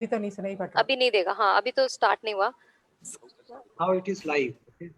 अभी तो नहीं सुनाई पड़ रहा। अभी नहीं देगा, हाँ अभी तो स्टार्ट नहीं हुआ। Now it is live. Okay.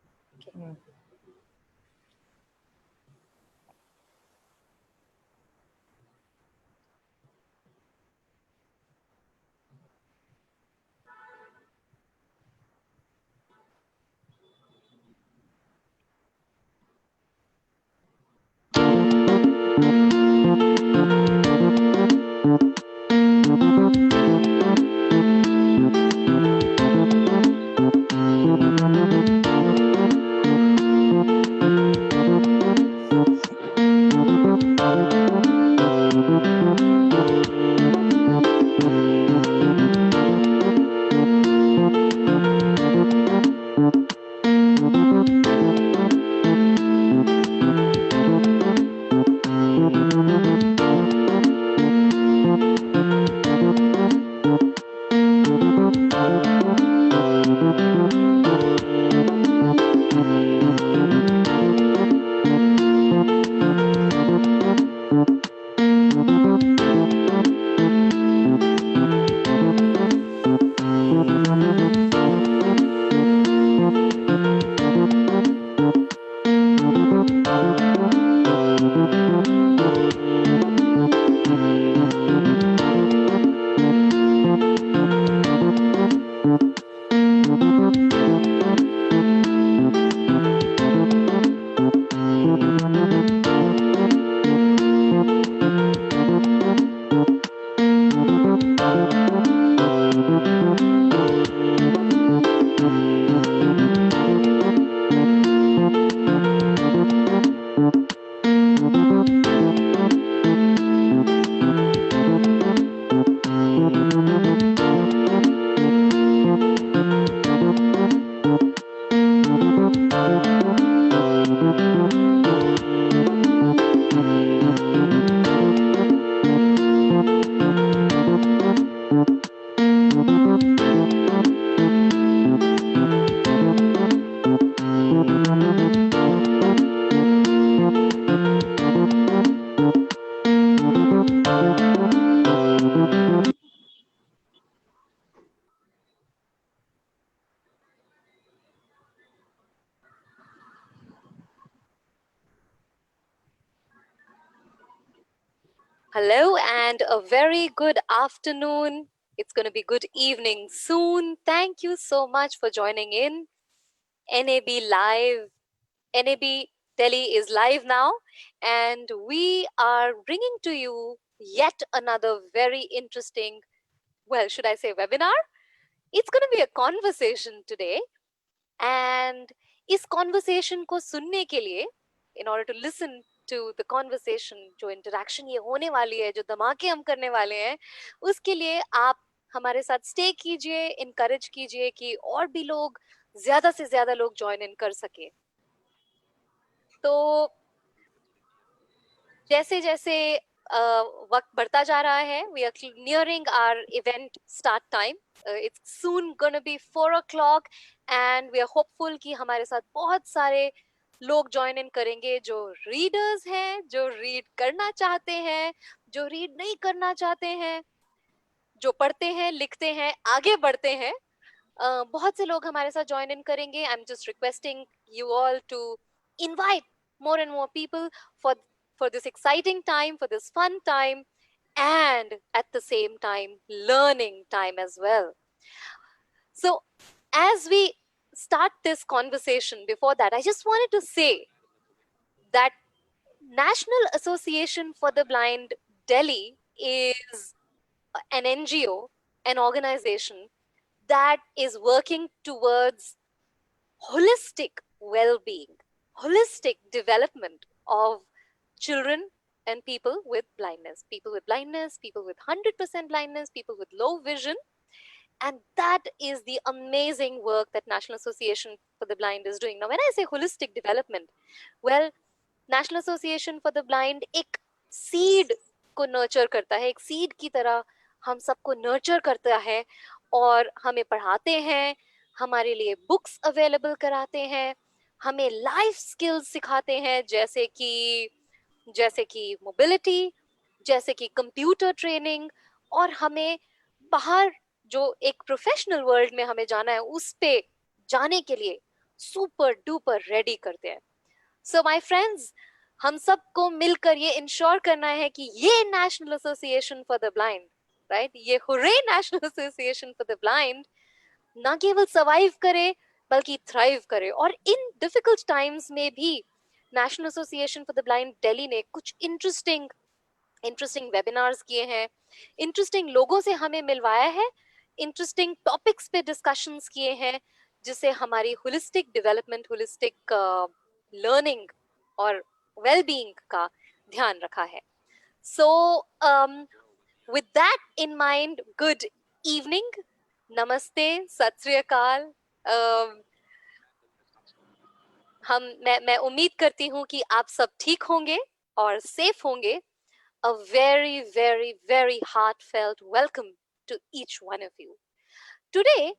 Hello and a very good afternoon. It's going to be good evening soon. Thank you so much for joining in. NAB Live. NAB Delhi is live now, and we are bringing to you yet another very interesting, well, should I say webinar? It's going to be a conversation today, and इस conversation को सुनने के लिए, in order to listen to the conversation, जो interaction ये होने वाली है, जो धमाके हम करने वाले हैं, उसके लिए आप हमारे साथ stay कीजिए, encourage कीजिए कि और भी लोग ज़्यादा से ज़्यादा लोग join in कर सके। तो जैसे जैसे वक्त बढ़ता जा रहा है, we are nearing our event start time. It's soon gonna be 4 o'clock and we are hopeful कि हमारे साथ बहुत सारे लोग ज्वाइन इन करेंगे जो रीडर्स हैं, जो रीड करना चाहते हैं, जो रीड नहीं करना चाहते हैं, जो पढ़ते हैं, लिखते हैं, आगे बढ़ते हैं। बहुत से लोग हमारे साथ ज्वाइन इन करेंगे. I am just requesting you all to invite more and more people for this exciting time, for this fun time, and at the same time learning time as well. So as we start this conversation, before that I just wanted to say that National Association for the Blind Delhi is an NGO, an organization that is working towards holistic well-being, holistic development of children and people with blindness, people with 100% blindness, people with low vision. And that is the amazing work that National Association for the Blind is doing. Now, when I say holistic development, well, National Association for the Blind एक seed को nurture करता है, एक seed की तरह हम सबको nurture करता है और हमें पढ़ाते हैं, हमारे लिए बुक्स अवेलेबल कराते हैं, हमें लाइफ स्किल्स सिखाते हैं जैसे कि मोबिलिटी, जैसे कि कंप्यूटर ट्रेनिंग, और हमें बाहर जो एक प्रोफेशनल वर्ल्ड में हमें जाना है उस पे जाने के लिए सुपर डुपर रेडी करते हैं। सो माय फ्रेंड्स, हम सबको मिलकर ये इंश्योर करना है कि ये national association for the blind, right, ये हुर्रे national association for the blind ना केवल सर्वाइव करे बल्कि थ्राइव करे। और इन डिफिकल्ट टाइम्स में भी national association for the blind Delhi ने कुछ इंटरेस्टिंग वेबिनार्स किए हैं, इंटरेस्टिंग लोगों से हमें मिलवाया है, इंटरेस्टिंग टॉपिक्स पे डिस्कशंस किए हैं, जिससे हमारी होलिस्टिक डेवलपमेंट, होलिस्टिक लर्निंग और वेलबीइंग का ध्यान रखा है। सो with that in mind, good evening, नमस्ते, सत श्री अकाल। मैं उम्मीद करती हूँ कि आप सब ठीक होंगे और सेफ होंगे। A very, very, very heartfelt welcome to each one of you. Today,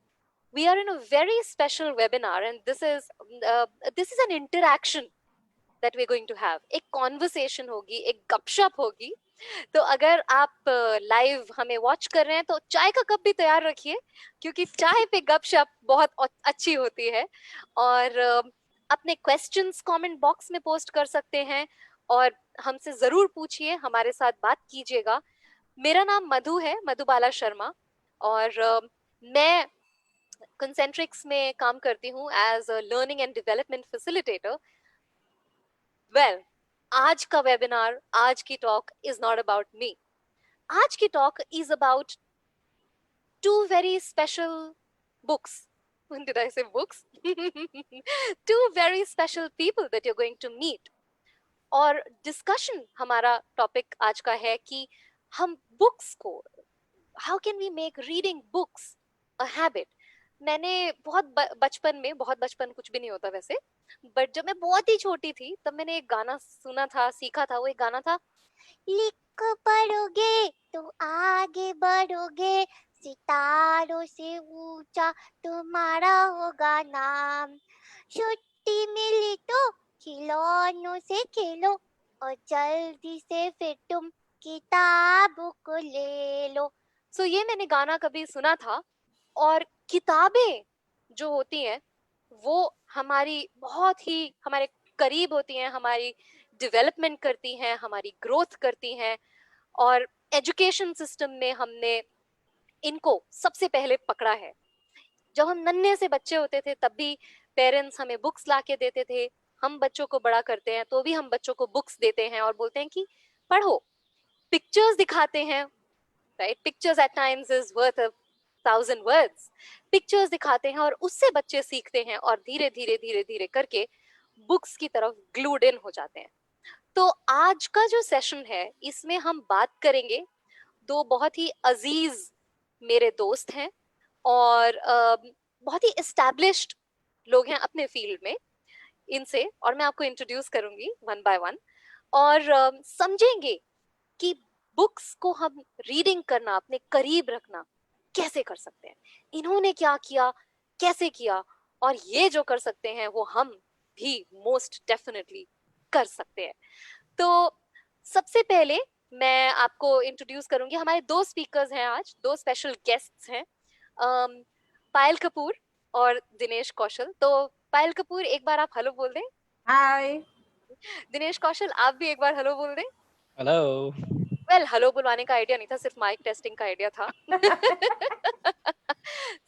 we are in a very special webinar, and this is an interaction that we're going to have. एक conversation होगी, एक गपशप होगी। तो अगर आप live हमें watch कर रहे हैं तो चाय का कप भी तैयार रखिए, क्योंकि चाय पे गपशप बहुत अच्छी होती है। और अपने क्वेश्चंस कमेंट बॉक्स में पोस्ट कर सकते हैं और हमसे जरूर पूछिए, हमारे साथ बात कीजिएगा। मेरा नाम मधु है, मधुबाला शर्मा, और मैं कंसेंट्रिक्स में काम करती हूँ as a learning and development facilitator. Well, आज का वेबिनार, आज की talk is not about me. आज की talk is about two very special books. When did I say books? Two very special people that you're going to meet. और discussion हमारा topic आज का है कि हम बुक्स को, how can we make reading books a habit. मैंने बहुत बचपन कुछ भी नहीं होता वैसे, बट जब मैं बहुत ही छोटी थी तब मैंने एक गाना सुना था, सीखा था। वो एक गाना था, लिख पढ़ोगे तो आगे बढ़ोगे, सितारों से ऊंचा तुम्हारा होगा नाम, छुट्टी मिली तो खिलौनों से खेलो और जल्दी से फिर तुम किताब को ले लो। सो ये मैंने गाना कभी सुना था। और किताबें जो होती हैं वो हमारी बहुत ही हमारे करीब होती हैं, हमारी डेवलपमेंट करती हैं, हमारी ग्रोथ करती हैं। और एजुकेशन सिस्टम में हमने इनको सबसे पहले पकड़ा है। जब हम नन्हे से बच्चे होते थे तब भी पेरेंट्स हमें बुक्स ला के देते थे। हम बच्चों को बड़ा करते हैं तो भी हम बच्चों को बुक्स देते हैं और बोलते हैं कि पढ़ो। पिक्चर्स दिखाते हैं, right, pictures at times is worth a 1000 words. Pictures दिखाते हैं और उससे बच्चे सीखते हैं और धीरे धीरे धीरे धीरे करके बुक्स की तरफ ग्लूड इन हो जाते हैं। तो आज का जो सेशन है इसमें हम बात करेंगे, दो बहुत ही अजीज मेरे दोस्त हैं और बहुत ही एस्टैब्लिश्ड लोग हैं अपने फील्ड में इनसे, और मैं आपको इंट्रोड्यूस करूंगी वन बाय वन। और समझेंगे कि बुक्स को हम रीडिंग करना, अपने करीब रखना कैसे कर सकते हैं, इन्होंने क्या किया, कैसे किया, और ये जो कर सकते हैं वो हम भी मोस्ट डेफिनेटली कर सकते हैं। तो सबसे पहले मैं आपको इंट्रोड्यूस करूंगी, हमारे दो स्पीकर्स हैं आज, दो स्पेशल गेस्ट्स हैं, पायल कपूर और दिनेश कौशल। तो पायल कपूर, एक बार आप हेलो बोल दें। हाय। दिनेश कौशल, आप भी एक बार हेलो बोल दें। हेलो। वेल, हेलो बुलवाने का आइडिया नहीं था, सिर्फ माइक टेस्टिंग का आइडिया था।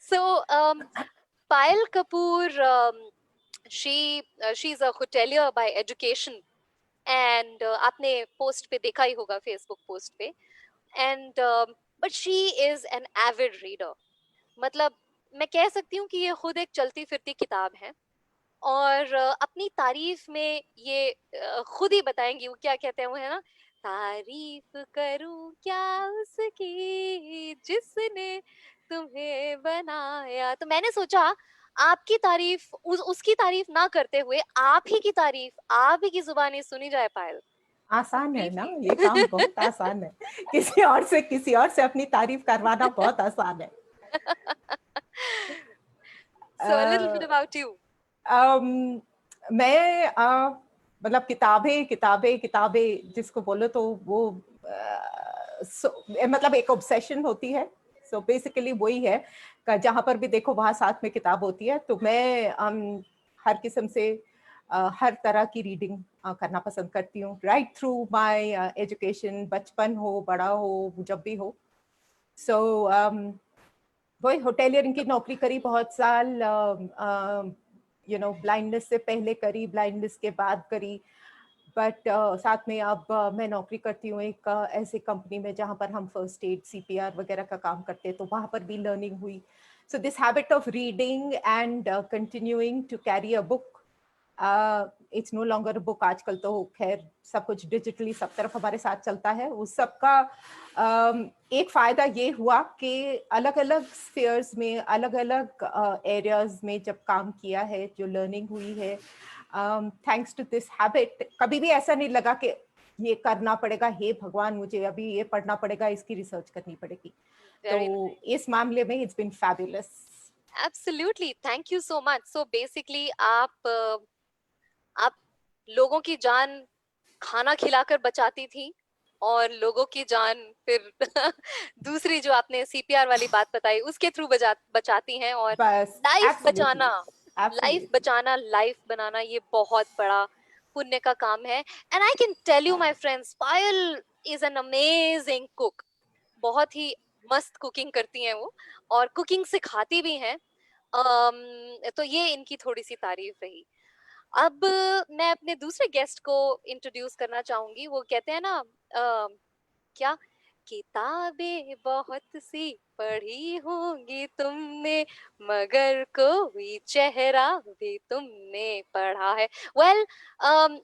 So Payal Kapoor, she is a hotelier by education, and आपने पोस्ट पे देखा ही होगा, फेसबुक पोस्ट पे। And but she is an avid reader. मतलब मैं कह सकती हूँ कि ये खुद एक चलती फिरती किताब है। और अपनी तारीफ में ये खुद ही बताएंगी, वो क्या कहते हैं, वो है ना, तारीफ करूं क्या उसकी जिसने तुम्हें बनाया। तो मैंने सोचा आपकी तारीफ उसकी तारीफ ना करते हुए आप ही की तारीफ आप ही की जुबानी सुनी जाए। पायल, आसान है ना ये काम, बहुत आसान है। किसी और से अपनी तारीफ करवाना बहुत आसान है। So a little bit about you. मैं मतलब किताबें जिसको बोलो तो वो मतलब एक ऑब्सेशन होती है। सो बेसिकली वही है जहाँ पर भी देखो वहाँ साथ में किताब होती है। तो मैं हर किस्म से हर तरह की रीडिंग करना पसंद करती हूँ, राइट थ्रू माय एजुकेशन, बचपन हो, बड़ा हो, जब भी हो। सो वही होटेलियरिंग की नौकरी करी बहुत साल, ब्लाइंडनेस से पहले करी, ब्लाइंडनेस के बाद करी, बट साथ में अब मैं नौकरी करती हूँ एक ऐसी कंपनी में जहाँ पर हम फर्स्ट एड, सीपीआर वगैरह का काम करते हैं, तो वहाँ पर भी लर्निंग हुई। So this habit of reading and continuing to carry a book, it's no longer book. आजकल तो खैर सब कुछ डिजिटली सब तरफ हमारे साथ चलता है। उस सब का एक फायदा ये हुआ कि अलग अलग स्फीयर्स में, अलग अलग एरियाज में जब काम किया है, जो लर्निंग हुई है थैंक्स टू दिस हैबिट, कभी भी ऐसा नहीं लगा कि ये करना पड़ेगा, हे भगवान मुझे अभी ये पढ़ना पड़ेगा, इसकी रिसर्च करनी पड़ेगी। तो Very nice. इस मामले में it's been fabulous. Absolutely. Thank you so much. So basically आप लोगों की जान खाना खिलाकर बचाती थी, और लोगों की जान फिर दूसरी जो आपने सीपीआर वाली बात बताई उसके थ्रू बचाती हैं। और बस लाइफ एब्सोल्युटली, बचाना, लाइफ बनाना, ये बहुत बड़ा पुण्य का काम है। And I can tell you my friends, Payal is an amazing cook. बहुत ही मस्त कुकिंग करती हैं वो, और कुकिंग सिखाती भी हैं। तो ये इनकी थोड़ी सी तारीफ रही। अब मैं अपने दूसरे गेस्ट को इंट्रोड्यूस करना चाहूंगी। वो कहते हैं ना, क्या, किताबें बहुत सी पढ़ी होंगी तुमने, मगर कोई चेहरा भी तुमने पढ़ा है। वेल,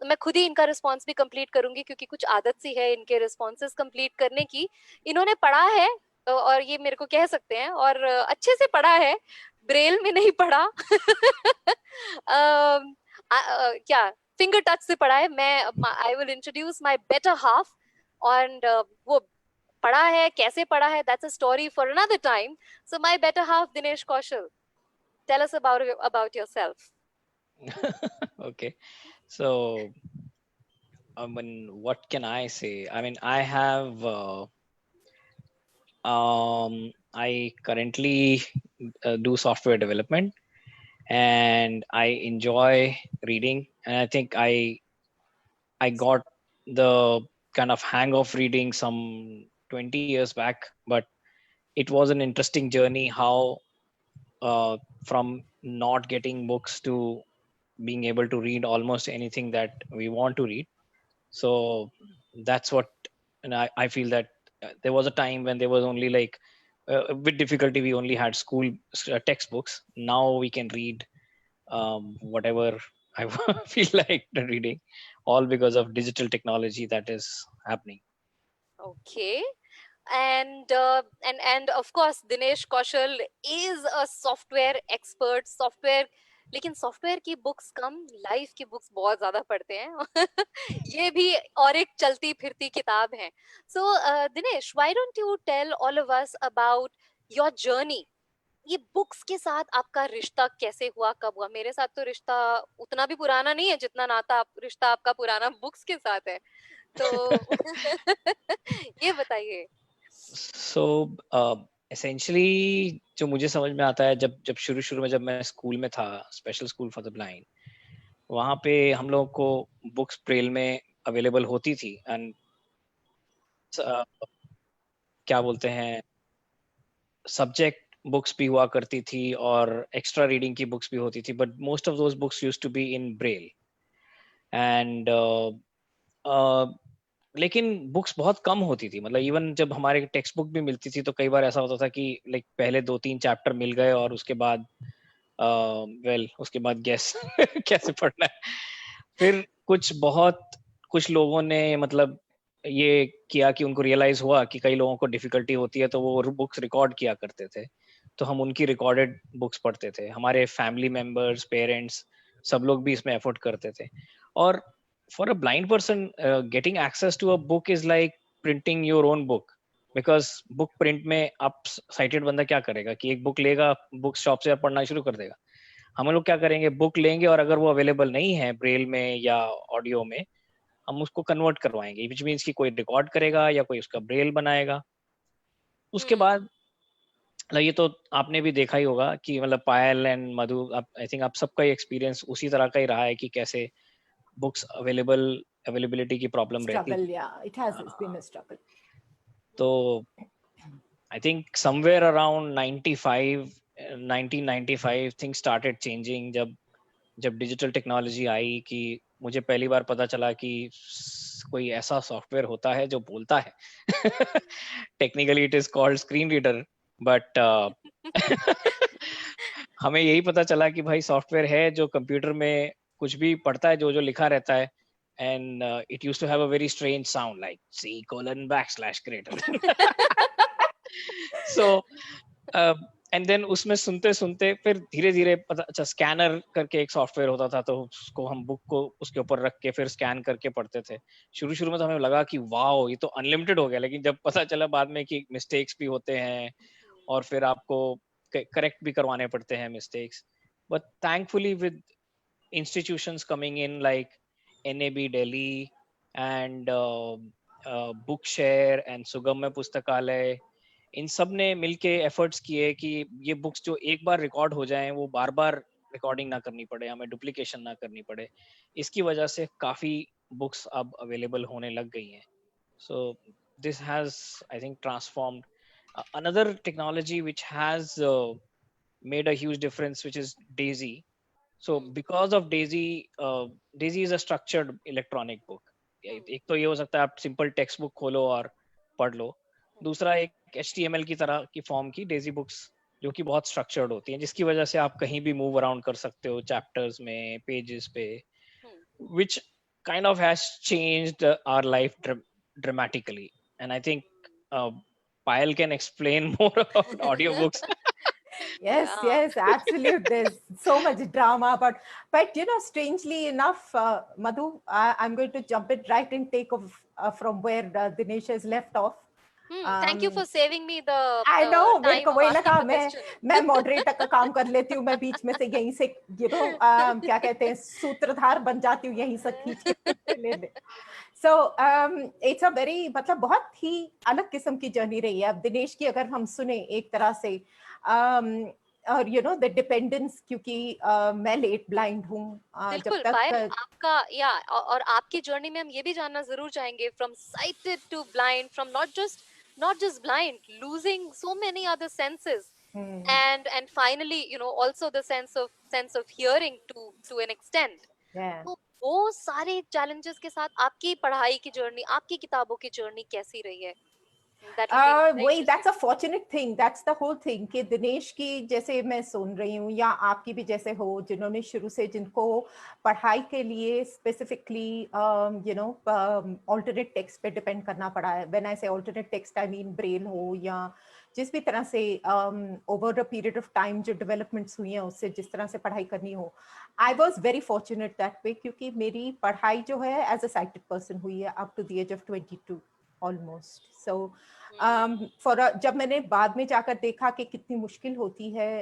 मैं खुद ही इनका रिस्पॉन्स भी कंप्लीट करूंगी, क्योंकि कुछ आदत सी है इनके रिस्पॉन्सेस कंप्लीट करने की। इन्होंने पढ़ा है, और ये मेरे को कह सकते हैं, और अच्छे से पढ़ा है, ब्रेल में नहीं पढ़ा। क्या, फिंगर टच से पढ़ा है। मैं I will introduce my better half, and वो पढ़ा है, कैसे पढ़ा है, that's a story for another time. So my better half, Dinesh Kaushal, tell us about yourself. Okay, so I mean, what can I say? I mean, I currently do software development, and I enjoy reading, and I think I got the kind of hang of reading some 20 years back, but it was an interesting journey how from not getting books to being able to read almost anything that we want to read. So that's what, and I feel that there was a time when there was only like with difficulty we only had school textbooks. Now we can read whatever I feel like reading, all because of digital technology that is happening. Okay. And of course Dinesh Kaushal is a software expert, software, लेकिन software की books कम, life की books बहुत ज्यादा पढ़ते हैं। ये भी और एक चलती फिरती किताब है। So Dinesh, why don't you tell all of us about your journey, ये बुक्स के साथ आपका रिश्ता कैसे हुआ, कब हुआ? मेरे साथ तो रिश्ता उतना भी पुराना नहीं है जितना रिश्ता आपका पुराना बुक्स के साथ है, तो ये बताइए। So essentially जो मुझे समझ में आता है, जब शुरू में जब मैं स्कूल में था, special school for the blind, वहाँ पे हम लोगों को बुक्स ब्रेल में अवेलेबल होती थी, एंड क्या बोलते हैं, सब्जेक्ट बुक्स भी हुआ करती थी और एक्स्ट्रा रीडिंग की बुक्स भी होती थी, but most of those books used to be in Braille. And लेकिन बुक्स बहुत कम होती थी, मतलब इवन जब हमारे टेक्स्ट बुक भी मिलती थी तो कई बार ऐसा होता था कि लाइक पहले 2-3 चैप्टर मिल गए और उसके बाद उसके बाद गैस कैसे पढ़ना है। फिर कुछ लोगों ने मतलब ये किया कि उनको रियलाइज हुआ कि कई लोगों को डिफिकल्टी होती है, तो वो बुक्स रिकॉर्ड किया करते थे, तो हम उनकी रिकॉर्डेड बुक्स पढ़ते थे। हमारे फैमिली मेंबर्स, पेरेंट्स, सब लोग भी इसमें एफर्ट करते थे। और for a blind person, getting access to a book is like printing your own book, because book print में आप sighted बंदा क्या करेगा कि एक बुक लेगा, बुक शॉप से पढ़ना शुरू कर देगा। हम लोग क्या करेंगे, बुक लेंगे और अगर वो अवेलेबल नहीं है ब्रेल में या ऑडियो में, हम उसको कन्वर्ट करवाएंगे, विच मीन्स कि कोई रिकॉर्ड करेगा या कोई उसका ब्रेल बनाएगा। उसके बाद मतलब ये तो आपने भी देखा ही होगा कि मतलब पायल एंड मधु, आप आई थिंक आप सबका ही एक्सपीरियंस उसी तरह का ही रहा है कि कैसे बुक्स अवेलेबिलिटी की प्रॉब्लम रहती स्ट्रगल, थी। या it has been a struggle. तो I think somewhere around 95 1995 things started changing, जब जब डिजिटल टेक्नोलॉजी आई कि मुझे पहली बार पता चला कि कोई ऐसा सॉफ्टवेयर होता है जो बोलता है। Technically it is called screen reader, but हमें यही पता चला कि भाई सॉफ्टवेयर है जो कंप्यूटर में कुछ भी पढ़ता है, जो जो लिखा रहता है, and it used to have a very strange sound like C:\creator. So and then उसमें सुनते सुनते फिर धीरे धीरे पता, अच्छा स्कैनर करके एक सॉफ्टवेयर होता था, तो उसको हम बुक को उसके ऊपर रख के फिर स्कैन करके पढ़ते थे। शुरू शुरू में तो हमें लगा कि वाओ ये तो अनलिमिटेड हो गया, लेकिन जब पता चला बाद में कि मिस्टेक्स भी होते हैं और फिर आपको करेक्ट भी करवाने पड़ते हैं mistakes, but thankfully with institutions coming in like NAB Delhi and Bookshare and Sugamya पुस्तकालय, इन सब ने मिलके एफर्ट्स किए कि ये बुक्स जो एक बार रिकॉर्ड हो जाएं वो बार बार रिकॉर्डिंग ना करनी पड़े, हमें डुप्लीकेशन ना करनी पड़े। इसकी वजह से काफी बुक्स अब अवेलेबल होने लग गई हैं। So this has I think transformed another technology which has made a huge difference, which is Daisy. So because of Daisy, Daisy is a structured electronic book. एक तो ये हो सकता है आप सिंपल टेक्स्ट बुक खोलो और पढ़ लो, दूसरा एक HTML की तरह की फॉर्म की डेजी बुक्स जो कि बहुत स्ट्रक्चर्ड होती हैं, जिसकी वजह से आप कहीं भी मूव अराउंड कर सकते हो चैप्टर्स में, पेजेस पे, which kind of has changed our life dramatically. And I think Payal can explain more about audiobooks. Yes, Yeah. yes, absolute. There's so much drama, but you know, strangely enough, Madhu, I'm going to jump it right and take off from where Dinesh has left off. Thank you for saving me the I know, मेरे time को of वही asking लगा, the question. मैं moderator का काम कर लेती हूँ, मैं बीच में से यहीं से क्या कहते हैं, सूत्रधार बन जाती हूँ, यहीं से खींच के ले ले. So it's a very, मतलब बहुत ही अलग किस्म की जर्नी रही है. अब दिनेश की अगर हम सुने एक तरह से, और यू नो द डिपेंडेंस, क्योंकि मैं लेट ब्लाइंड हूँ, जब बिल्कुल पायल, तक आपका या और आपकी जर्नी में हम ये भी जानना जरूर चाहेंगे, from sighted to blind, from not just blind, losing so many other senses, and finally also the sense of hearing to an extent. yeah. तो वो सारे challenges के साथ आपकी पढ़ाई की जर्नी, आपकी किताबों की जर्नी कैसी रही है? That will be very वही, interesting. That's a fortunate thing, that's the whole thing कि दिनेश की जैसे मैं सुन रही हूँ, या आपकी भी जैसे हो, जिन्होंने शुरू से, जिनको पढ़ाई के लिए specifically you know alternate text पे डिपेंड करना पड़ा है. व्हेन आई से alternate text, I mean Braille हो या जिस भी तरह से over a period of time जो डेवलपमेंट्स हुई हैं, उससे जिस तरह से पढ़ाई करनी हो, I was very fortunate that way, क्योंकि मेरी पढ़ाई जो है एज अ साइटेड पर्सन हुई है up to the age of 22 almost. So जब मैंने बाद में जाकर देखा कि कितनी मुश्किल होती है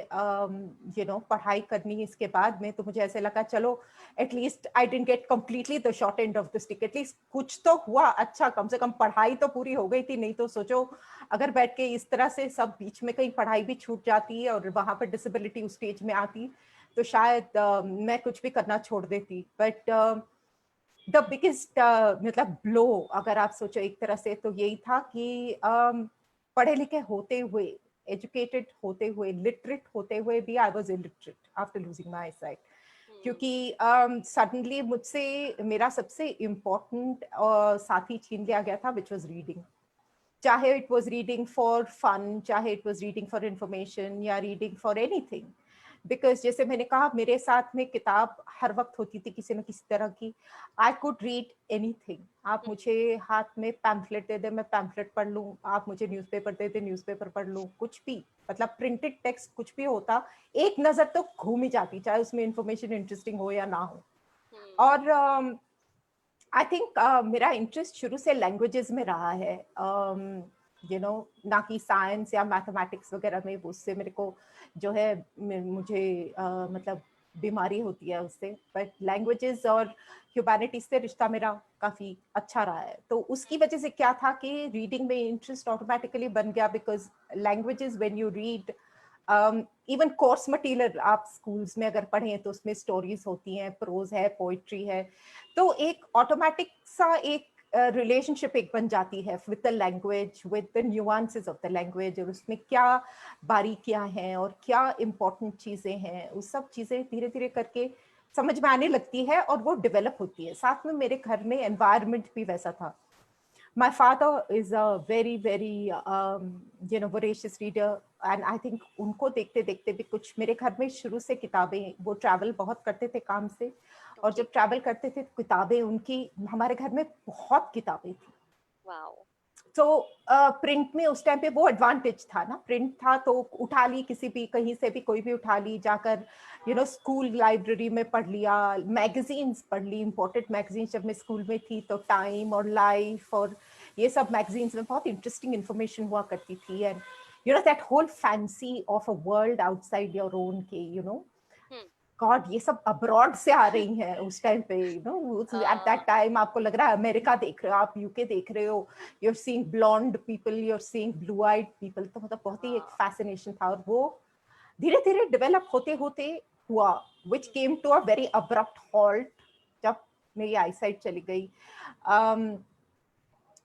यू नो पढ़ाई करनी इसके बाद में, तो मुझे ऐसे लगा चलो at least I didn't get completely the short end of the stick, at least कुछ तो हुआ. अच्छा, कम से कम पढ़ाई तो पूरी हो गई थी. नहीं तो सोचो अगर बैठ के इस तरह से सब बीच में कहीं पढ़ाई भी छूट जाती है और वहां पर डिसेबिलिटी उस स्टेज में आती, तो शायद मैं कुछ भी करना छोड़ देती. बट द बिगेस्ट मतलब ब्लो, अगर आप सोचो एक तरह से, तो यही था कि पढ़े लिखे होते हुए, एजुकेटेड होते हुए, लिटरेट होते हुए भी I was illiterate after losing my sight. क्योंकि सडनली मुझसे मेरा सबसे इम्पोर्टेंट साथी छीन लिया गया था, विच वाज रीडिंग. चाहे it was reading for fun, चाहे it was reading for information, या रीडिंग फॉर एनीथिंग. बिकॉज जैसे मैंने कहा, मेरे साथ में किताब हर वक्त होती थी किसी न किसी तरह की. I could read anything. आप मुझे हाथ में पैम्फलेट दे दे, मैं पैम्फलेट पढ़ लूँ. आप मुझे न्यूज़पेपर दे दे, न्यूज़पेपर पढ़ लूँ. कुछ भी, मतलब प्रिंटेड टेक्स्ट कुछ भी होता, एक नज़र तो घूम ही जाती, चाहे उसमें इंफॉर्मेशन इंटरेस्टिंग हो या ना हो. और आई थिंक मेरा इंटरेस्ट शुरू से लैंग्वेजेस में रहा है, यू नो ना कि साइंस या मैथमेटिक्स वगैरह में. उससे मेरे को जो है मुझे मतलब बीमारी होती है उससे, बट लैंग्वेजेस और ह्यूमैनिटीज से रिश्ता मेरा काफी अच्छा रहा है। तो उसकी वजह से क्या था कि रीडिंग में इंटरेस्ट ऑटोमेटिकली बन गया, because languages when you read, even course material आप स्कूल्स में अगर पढ़ें तो उसमें स्टोरीज होती हैं, प्रोज है, पोइट्री है, तो एक ऑटोमेटिक सा एक रिलेशनशिप एक बन जाती है with the language, with the nuances of the language, और उसमें क्या बारीकियां हैं और क्या इम्पोर्टेंट चीजें हैं, उस सब चीजें धीरे धीरे करके समझ में आने लगती है और वो डेवलप होती है। साथ में मेरे घर में एनवायरनमेंट भी वैसा था। My father is a very very voracious reader, and I think उनको देखते देखते भी कुछ मेरे घर में शुरू से किताबें, वो ट्रैवल बहुत करते थे काम से, और Okay. जब ट्रैवल करते थे किताबें उनकी, हमारे घर में बहुत किताबें थी। Wow. तो प्रिंट में उस टाइम पे वो एडवांटेज था ना, प्रिंट था तो उठा ली, किसी भी कहीं से भी कोई भी उठा ली, जाकर स्कूल लाइब्रेरी में पढ़ लिया, मैगजीन्स पढ़ ली, इंपॉर्टेंट मैगजीन्स। जब मैं स्कूल में थी तो टाइम और लाइफ और ये सब मैगजीन्स में बहुत इंटरेस्टिंग इंफॉर्मेशन हुआ करती थी, and that whole fancy of a world outside your own के गॉड, ये सब अब्रॉड से आ रही हैं उस टाइम पे, एट दैट टाइम आपको लग रहा है अमेरिका देख रहे हो, आप यूके देख रहे हो, you are seeing blonde people, you are seeing blue eyed people. तो मतलब बहुत ही एक फैसिनेशन था, और वो धीरे धीरे डेवलप होते होते हुआ, which came to a very abrupt halt जब मेरी आईसाइट चली गई।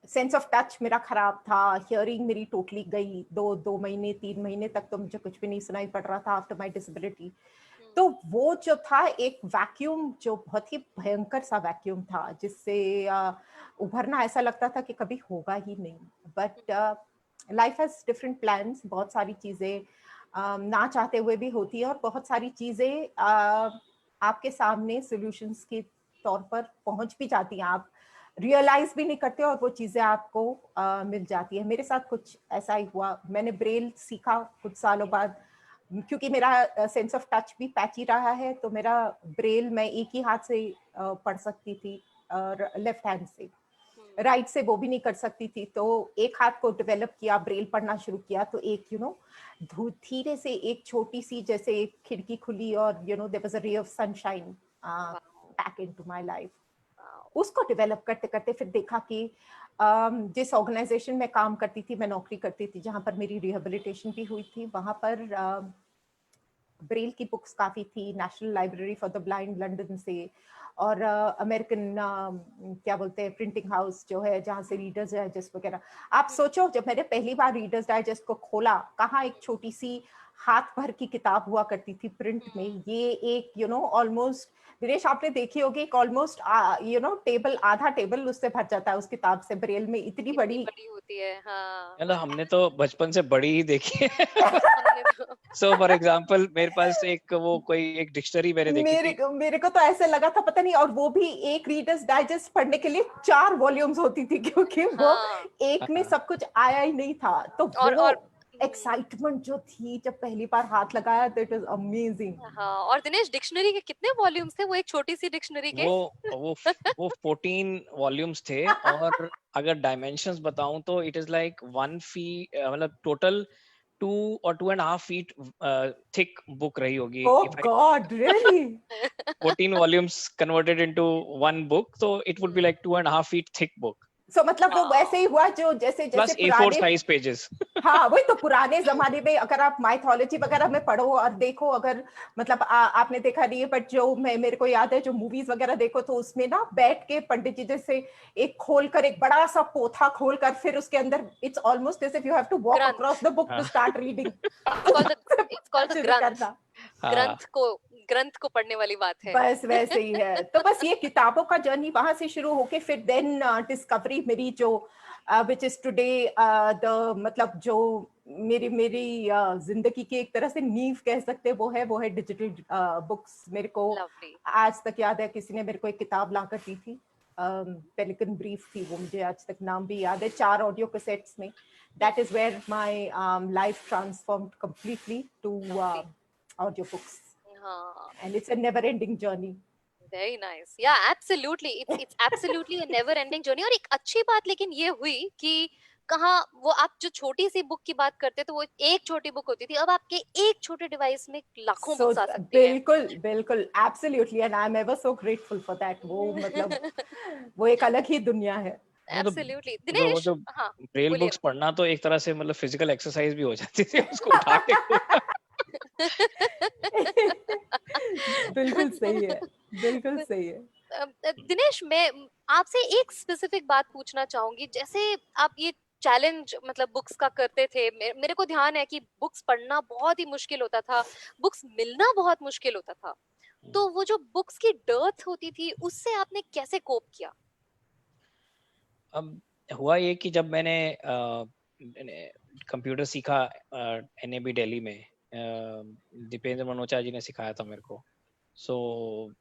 सेंस ऑफ टच मेरा खराब था, हियरिंग मेरी टोटली गई, 2 महीने 3 महीने तक तो मुझे कुछ भी नहीं सुनाई पड़ रहा था आफ्टर माय डिसेबिलिटी। तो वो जो था एक वैक्यूम, जो बहुत ही भयंकर सा वैक्यूम था, जिससे उभरना ऐसा लगता था कि कभी होगा ही नहीं। But life has different plans, बहुत सारी चीजें ना चाहते हुए भी होती है, और बहुत सारी चीजें आपके सामने सॉल्यूशंस के तौर पर पहुंच भी जाती हैं, आप रियलाइज भी नहीं करते और वो चीजें आपको मिल जाती है। मेरे साथ कुछ ऐसा ही हुआ। मैंने ब्रेल सीखा कुछ सालों बाद, क्योंकि मेरा सेंस ऑफ टच भी पैची रहा है, तो मेरा ब्रेल मैं एक ही हाथ से पढ़ सकती थी, और लेफ्ट हैंड से, राइट से वो भी नहीं कर सकती थी। तो एक हाथ को डेवलप किया, ब्रेल पढ़ना शुरू किया, तो एक धीरे से एक छोटी सी जैसे एक खिड़की खुली, और there was a ray of sunshine back into my life. उसको डेवलप करते करते फिर देखा कि जिस ऑर्गेनाइजेशन में काम करती थी, मैं नौकरी करती थी, जहां पर मेरी रिहेबिलिटेशन भी हुई थी, वहां पर ब्रेल की बुक्स काफी थी, national library for the blind London से, और अमेरिकन क्या बोलते हैं, प्रिंटिंग हाउस जो है, जहाँ से रीडर्स डाइजेस्ट वगैरह। आप सोचो, जब मैंने पहली बार रीडर्स डाइजेस्ट को खोला, कहाँ एक छोटी सी हाथ भर की किताब हुआ करती थी प्रिंट में, ये एक ऑलमोस्ट, दिनेश आपने देखी होगी, एक ऑलमोस्ट टेबल, आधा टेबल उससे भर जाता है उस किताब से, ब्रेल में इतनी बड़ी होती है। हाँ, मतलब हमने तो बचपन से बड़ी ही देखी है। हमने तो सो फॉर एग्जांपल मेरे पास एक डिक्शनरी मैंने देखी थी। मेरे को तो ऐसे लगा था, पता नहीं, और वो भी एक रीडर्स डाइजेस्ट पढ़ने के लिए 4 वॉल्यूम्स होती थी, क्योंकि वो हाँ, एक में सब कुछ आया ही नहीं था। तो और वो एक्साइटमेंट जो थी जब पहली बार हाथ लगाया, दैट वाज अमेजिंग। हाँ, और दिनेश, डिक्शनरी के कितने वॉल्यूम्स थे वो एक छोटी सी डिक्शनरी के? वो 14 वॉल्यूम्स थे, और अगर डायमेंशंस बताऊं तो इट इज लाइक 1 फीट, मतलब total 2 or 2.5 feet thick book रही होगी। ओह If I God, really? 14 volumes converted into one book, so it would be like 2.5 feet thick book सो मतलब वो वैसे ही हुआ, जो जैसे जैसे plus A4 पुराने, size pages. हाँ वही तो, पुराने जमाने में अगर आप माइथोलॉजी वगैरह में पढ़ो और देखो, अगर मतलब आपने देखा नहीं है, बट जो मेरे को याद है, जो मूवीज वगैरह देखो, तो उसमें ना बैठ के पंडित जी जैसे एक खोलकर, एक बड़ा सा पोथा खोलकर, फिर उसके अंदर it's almost as if you have to walk ग्रंथ, across the book to start reading. It's called the शुरू ग्रंथ। करना, हाँ, ग्रंथ को पढ़ने वाली बात है। बस वैसे ही है। तो बस ये किताबों का जर्नी वहां से शुरू होके, फिर देन डिस्कवरी मेरी जो विच इज टुडे द, मतलब जो मेरी मेरी जिंदगी की एक तरह से नींव कह सकते हैं, वो है डिजिटल बुक्स। मेरे को लवली। आज तक याद है, किसी ने मेरे को एक किताब ला कर दी थी, पेलिकन ब्रीफ थी वो, मुझे आज तक नाम भी याद है, 4 ऑडियो कैसेट्स में। That is where my life transformed completely to audio books, हाँ, and it's a never ending journey. Very nice. Yeah absolutely, it's absolutely a never ending journey. और एक अच्छी बात लेकिन ये हुई कि कहाँ वो आप जो छोटी सी बुक की बात करते तो वो एक छोटी बुक होती थी, अब आपके एक छोटे डिवाइस में लाखों So बुक्स आ सकती हैं। बिल्कुल बिल्कुल absolutely and I am ever so grateful for that. वो मतलब वो एक अलग ही दुनिया है। वो तो एब्सोल्युटली। वो दिनेश, जो हाँ ब्रेल बोलिए बुक्स पढ़ना तो एक तरह से मतलब फिजिकल एक्सरसाइज भी हो जाती थी उसको उठा के बिल्कुल सही है, बिल्कुल सही है। दिनेश, मैं आपसे एक स्पेसिफिक बात पूछना चाहूंगी। जैसे आप ये चैलेंज मतलब बुक्स का करते थे, मेरे को ध्यान है कि बुक्स पढ़ना बहुत ही मुश्किल होता था, बुक्स मिलना बहुत मुश्किल होता था। तो वो जो बुक्स की डर्थ होती थी उससे आपने कैसे कोप किया? अब हुआ ये कि जब मैंने कंप्यूटर सीखा एनएबी दिल्ली में, दीपेंद्र मनोचा जी ने सिखाया था मेरे को। सो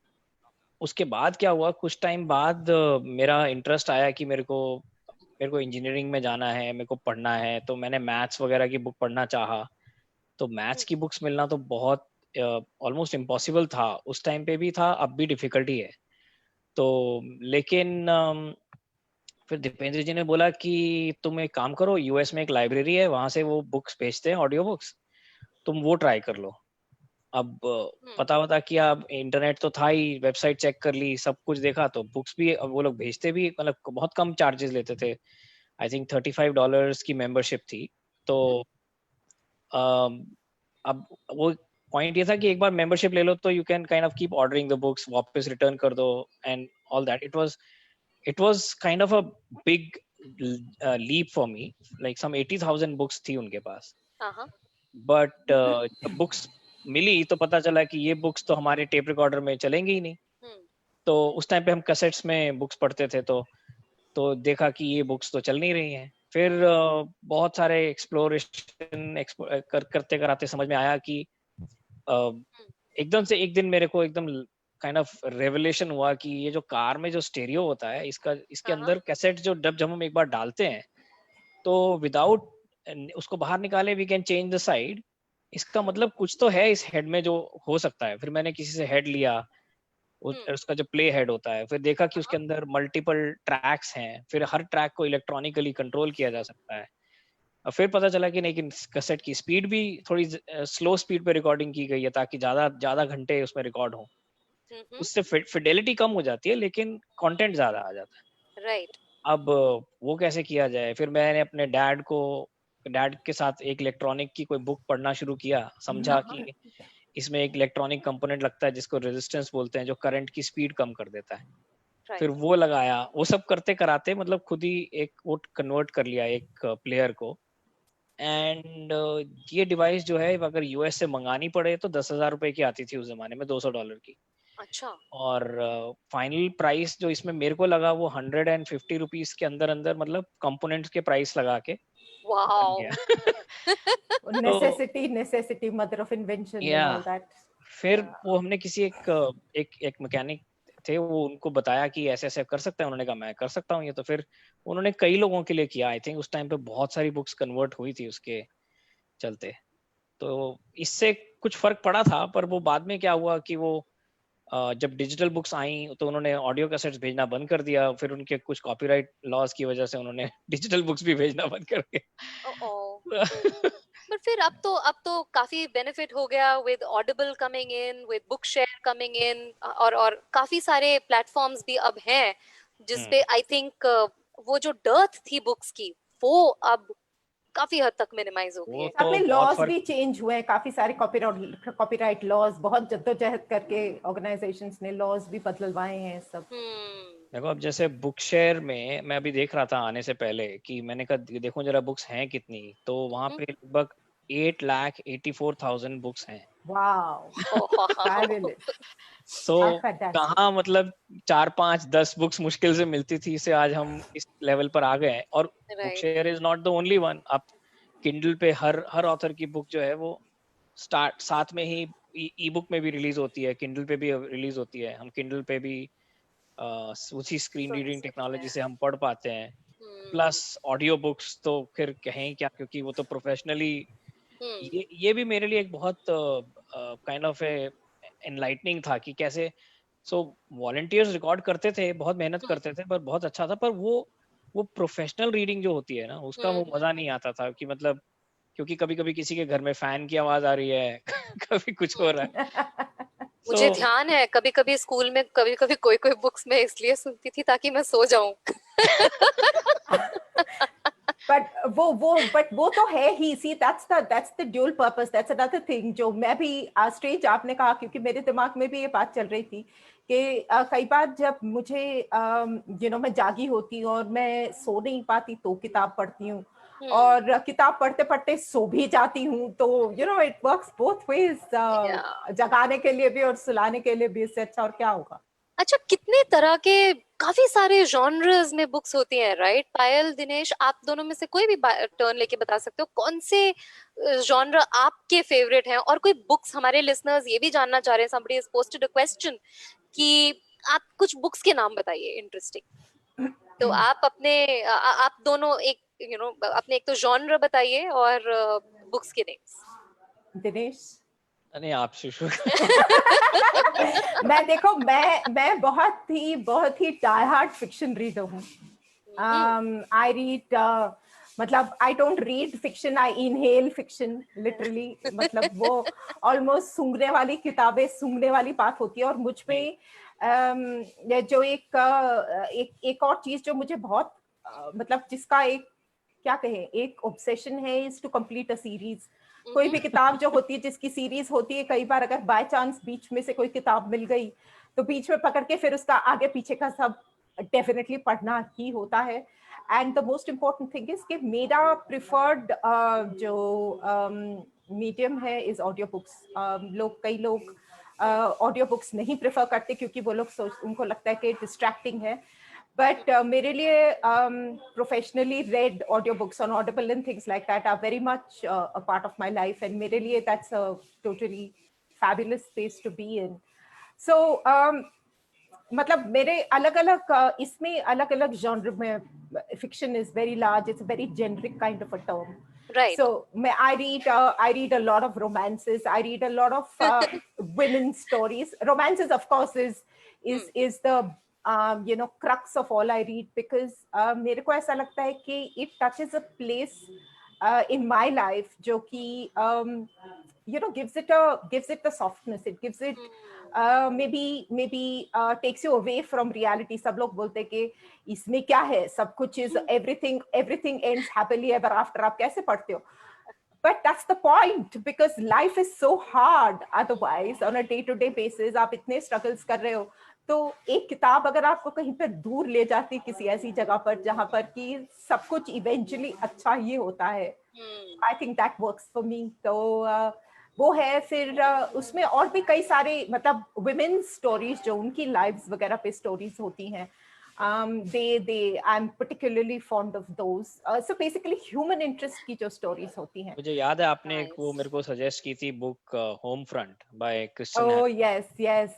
उसके बाद क्या हुआ, कुछ टाइम बाद मेरा इंटरेस्ट आया कि मेरे को इंजीनियरिंग में जाना है, मेरे को पढ़ना है, तो मैंने मैथ्स वगैरह की बुक पढ़ना चाहा। तो मैथ्स की बुक्स मिलना तो बहुत ऑलमोस्ट इम्पॉसिबल था, उस टाइम पे भी था, अब भी डिफिकल्टी है। तो लेकिन फिर दीपेंद्र जी ने बोला कि तुम एक काम करो, यूएस में एक लाइब्रेरी है, वहां से वो बुक्स भेजते हैं, ऑडियो बुक्स, तुम वो ट्राई कर लो। अब पता किया, अब इंटरनेट तो था ही, वेबसाइट चेक कर ली, सब कुछ देखा, तो बुक्स भी अब वो लोग भेजते भी, मतलब बहुत कम चार्जेस लेते थे। आई थिंक $35 की मेंबरशिप थी। तो अब वो पॉइंट ये था कि एक बार मेंबरशिप ले लो तो you can kind of keep ordering the books, वापस रिटर्न कर दो and all that. It was kind of a big leap for me, like some 80,000 books थी उनके पास। हाँ हाँ। बट जब बुक्स मिली तो पता चला कि ये बुक्स तो हमारे टेप रिकॉर्डर में चलेंगी ही नहीं। तो उस टाइम पे हम कैसेट्स में बुक्स पढ़ते थे, तो देखा कि ये बुक्स तो चल नहीं रही हैं। फिर बहुत सारे एक्सप्लोरेशन करते कराते समझ में आया कि एकदम से एक दिन मेरे को एकदम काइंड ऑफ रेवलेशन हुआ कि ये जो कार में जो स्टेरियो होता है, इसके हाँ हाँ। अंदर कैसेट जो जब हम एक बार डालते हैं तो विदाउट उसको बाहर निकाले we can change the side. इसका मतलब कुछ तो है इस हेड में जो हो सकता है। फिर मैंने किसी से हेड लिया, उसका जो प्ले हेड होता है, फिर देखा कि उसके अंदर मल्टीपल ट्रैक्स हैं, फिर हर ट्रैक को इलेक्ट्रॉनिकली कंट्रोल किया जा सकता है। और फिर पता चला कि नहीं, कि कैसेट की स्पीड भी थोड़ी स्लो स्पीड पे रिकॉर्डिंग की गई है ताकि ज्यादा ज्यादा घंटे उसमें रिकॉर्ड हो। उससे फिडेलिटी कम हो जाती है लेकिन कंटेंट ज्यादा आ जाता है। राइट। अब वो कैसे किया जाए, फिर मैंने अपने डैड के साथ एक इलेक्ट्रॉनिक की कोई बुक पढ़ना शुरू किया, समझा कि इसमें एक इलेक्ट्रॉनिक कंपोनेंट लगता है जिसको रेजिस्टेंस बोलते हैं, जो करंट की स्पीड कम कर देता है। फिर वो लगाया, वो सब करते कराते मतलब खुद ही एक वो कन्वर्ट कर लिया एक प्लेयर को। एंड ये डिवाइस जो है अगर यूएस से मंगानी पड़े तो 10,000 रुपए की आती थी उस जमाने में, $200 की। अच्छा। और फाइनल प्राइस जो इसमें मेरे को लगा वो ₹150 के अंदर अंदर, मतलब कंपोनेंट्स के प्राइस लगा के बन वाओ। गया। तो necessity mother of invention and या ऑल दैट। फिर वो हमने किसी एक मैकेनिक थे, वो उनको बताया कि ऐसे ऐसे कर सकते हैं, उन्होंने कहा मैं कर सकता हूँ ये। तो फिर उन्होंने कई लोगों के लिए किया। आई थिंक उस टाइम पे बहुत सारी बुक्स कन्वर्ट हुई थी उसके चलते। तो इससे कुछ फर्क पड़ा था, पर वो बाद में क्या हुआ कि वो जब डिजिटल बुक्स आई तो उन्होंने ऑडियो कैसेट्स भेजना बंद कर दिया। फिर उनके कुछ कॉपीराइट लॉज की वजह से उन्होंने डिजिटल बुक्स भी भेजना बंद कर ओ। दिया। पर फिर अब तो काफी बेनिफिट हो गया with Audible coming in, with book share coming in, और काफी सारे प्लेटफॉर्म्स भी अब हैं जिसपे आई थिंक वो जो डर्थ थी बुक्स की वो अब काफी हद तक मिनिमाइज हो गई वो है। साथ तो में बहुत लॉज फर्क। भी चेंज हुए हैं, काफी सारे कॉपीराइट लॉज, बहुत जद्दोजहद करके ऑर्गेनाइजेशंस ने लॉज भी बदलवाए हैं सब। देखो अब जैसे बुक शेयर में मैं अभी देख रहा था आने से पहले कि मैंने कहा देखो जरा बुक्स हैं कितनी, तो वहां पे लगभग 8,84,000 बुक्स हैं। Fabulous. तो How fantastic. कहाँ मतलब 4 5 10 बुक्स मुश्किल से मिलती थी, से आज हम इस लेवल पर आ गए हैं। और book right. Share is not the only one. आप किंडल पे हर ऑथर की बुक जो है वो स्टार्ट साथ में ही ई बुक में भी रिलीज होती है, किंडल पे भी रिलीज होती है। हम किंडल पे भी उसी स्क्रीन सुन रीडिंग सकते टेक्नोलॉजी हैं। से हम पढ़ पाते हैं। प्लस ऑडियो बुक्स तो फिर कहें क्या, क्योंकि वो तो प्रोफेशनली, ये भी मेरे लिए एक बहुत काइंड ऑफ एनलाइटनिंग था कि कैसे। सो वॉलंटियर्स रिकॉर्ड करते थे, बहुत मेहनत करते थे, पर बहुत अच्छा था। पर वो वो प्रोफेशनल रीडिंग जो होती है ना, उसका वो मजा नहीं आता था कि मतलब, क्योंकि कभी-कभी किसी के घर में फैन की आवाज आ रही है कभी कुछ हो रहा है। मुझे So, ध्यान है कभी-कभी स्कूल में कभी-कभी कोई-कोई बुक्स मैं इसलिए सुनती थी ताकि मैं सो जाऊं। बट वो तो है ही, see that's the dual purpose, that's another thing जो मैं भी स्ट्रेंज आपने कहा, क्योंकि मेरे दिमाग में भी ये बात चल रही थी कि कई बार जब मुझे मैं जागी होती हूँ और मैं सो नहीं पाती तो किताब पढ़ती हूँ, और किताब पढ़ते पढ़ते सो भी जाती हूँ, तो इट वर्क्स बोथ वेज, जगाने के लिए भी और सुलाने के लिए भी, इससे अच्छा और क्या होगा। अच्छा, कितने तरह के काफी सारे जॉनर्स में बुक्स होती हैं, राइट? पायल, दिनेश, आप दोनों में से कोई भी टर्न लेके बता सकते हो कौन से जॉनर आपके फेवरेट हैं, और कोई बुक्स हमारे लिसनर्स ये भी जानना चाह रहे हैं, somebody has posted a question कि आप कुछ बुक्स के नाम बताइए इंटरेस्टिंग। तो आप अपने आप दोनों एक अपने एक तो जॉनर बताइए और बुक्स के नेम्स। दिनेश। नहीं, आपसे शुरू मैं देखो, मैं बहुत ही डाई हार्ड फिक्शन रीडर हूँ। आई रीड, मतलब I don't read fiction, I inhale fiction literally. मतलब वो ऑलमोस्ट सूंघने वाली किताबें, सूंघने वाली बात होती है। और मुझ पे जो एक और चीज जो मुझे बहुत मतलब जिसका एक क्या कहें, एक ऑब्सेशन है, is to complete a series. कोई भी किताब जो होती है जिसकी सीरीज होती है, कई बार अगर बाय चांस बीच में से कोई किताब मिल गई तो बीच में पकड़ के फिर उसका आगे पीछे का सब डेफिनेटली पढ़ना ही होता है। And the most important thing is कि मेरा प्रिफर्ड जो मीडियम है इज ऑडियो बुक्स। कई लोग ऑडियो बुक्स नहीं प्रेफर करते क्योंकि वो लोग उनको लगता है कि डिस्ट्रैक्टिंग है, but मेरे लिए professionally read audiobooks on Audible and things like that are very much a part of my life, and मेरे लिए that's a totally fabulous space to be in. So मतलब मेरे अलग अलग इसमें अलग अलग genre में, fiction is very large, it's a very generic kind of a term. Right. So I read a lot of romances, I read a lot of women's stories. Romances of course is the crux of all I read, because मेरे को ऐसा लगता है कि it touches a place in my life जो कि gives it the softness, it gives it maybe takes you away from reality. सब लोग बोलते हैं कि इसमें क्या है, सब कुछ is everything ends happily ever after, आप कैसे पढ़ते हो? But that's the point, because life is so hard otherwise on a day-to-day basis. आप इतने struggles कर रहे हो, तो एक किताब अगर आपको कहीं पर दूर ले जाती किसी ऐसी जगह पर जहां पर कि सब कुछ इवेंचुअली अच्छा ही होता है, I think that works for me. तो वो है। फिर उसमें और भी कई सारे मतलब women's stories जो उनकी lives वगैरह पे stories होती हैं, I'm particularly fond of those. So basically human interest की जो stories होती हैं। मुझे याद है आपने एक वो Nice. मेरे को सजेस्ट की थी book, home front by Kristin Oh हैना। yes,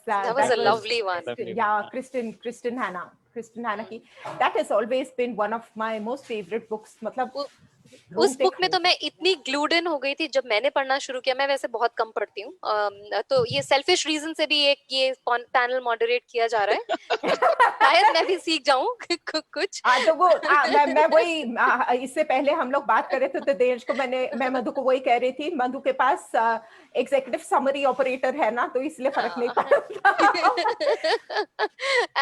That was that a was lovely one. yeah, Kristen Hanna की, that has always been one of my most favorite books। मतलब उ- उस ढूंढते बुक में तो ढूंढते मैं इतनी ग्लूड इन हो गई थी जब मैंने पढ़ना शुरू किया। मैं वैसे बहुत कम पढ़ती हूँ, तो ये सेल्फिश रीजन से भी एक ये पैनल मॉडरेट किया जा रहा है। शायद मैं भी सीख जाऊं कुछ। तो वो मैं वही इससे पहले हम लोग बात कर रहे थे तो देश को मैं मधु को वही कह रही थी, मधु के पास एग्जीक्यूटिव समरी ऑपरेटर है ना, तो इसलिए फर्क नहीं पड़ता।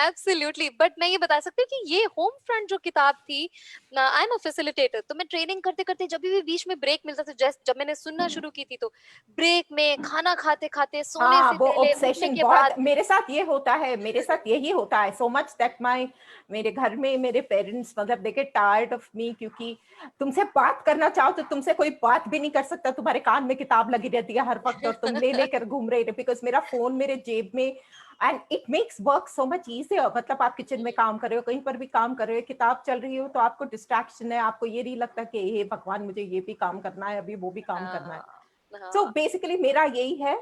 एब्सोल्युटली। बट मैं ये बता सकती हूँ कि ये होम फ्रंट जो किताब थी, आई एम अ फैसिलिटेटर, तो मैं ट्रेनिंग करते करते जब भी बीच में ब्रेक मिलता था, जब मैंने सुनना शुरू की थी, तो ब्रेक में, खाना खाते खाते, सोने हाँ, से वो पहले, उठने ऑब्सेशन के बहुत बाद। मेरे साथ ये होता है, मेरे साथ यही होता है सो मच दैट मेरे घर में मेरे पेरेंट्स मतलब they get tired of me, क्योंकि तुमसे बात करना चाहो तो तुमसे कोई बात भी नहीं कर सकता, तुम्हारे कान में किताब लगी रहती है हर वक्त और तुम ले लेकर घूम रहे थे, बिकॉज मेरा फोन मेरे जेब में, and it makes work so much easier. मतलब आप किचन में काम कर रहे हो, कहीं पर भी काम कर रहे हो, किताब चल रही हो, तो आपको डिस्ट्रैक्शन है, आपको ये नहीं लगता कि हे भगवान मुझे ये भी काम करना है, अभी वो भी काम करना है। So basically मेरा यही है।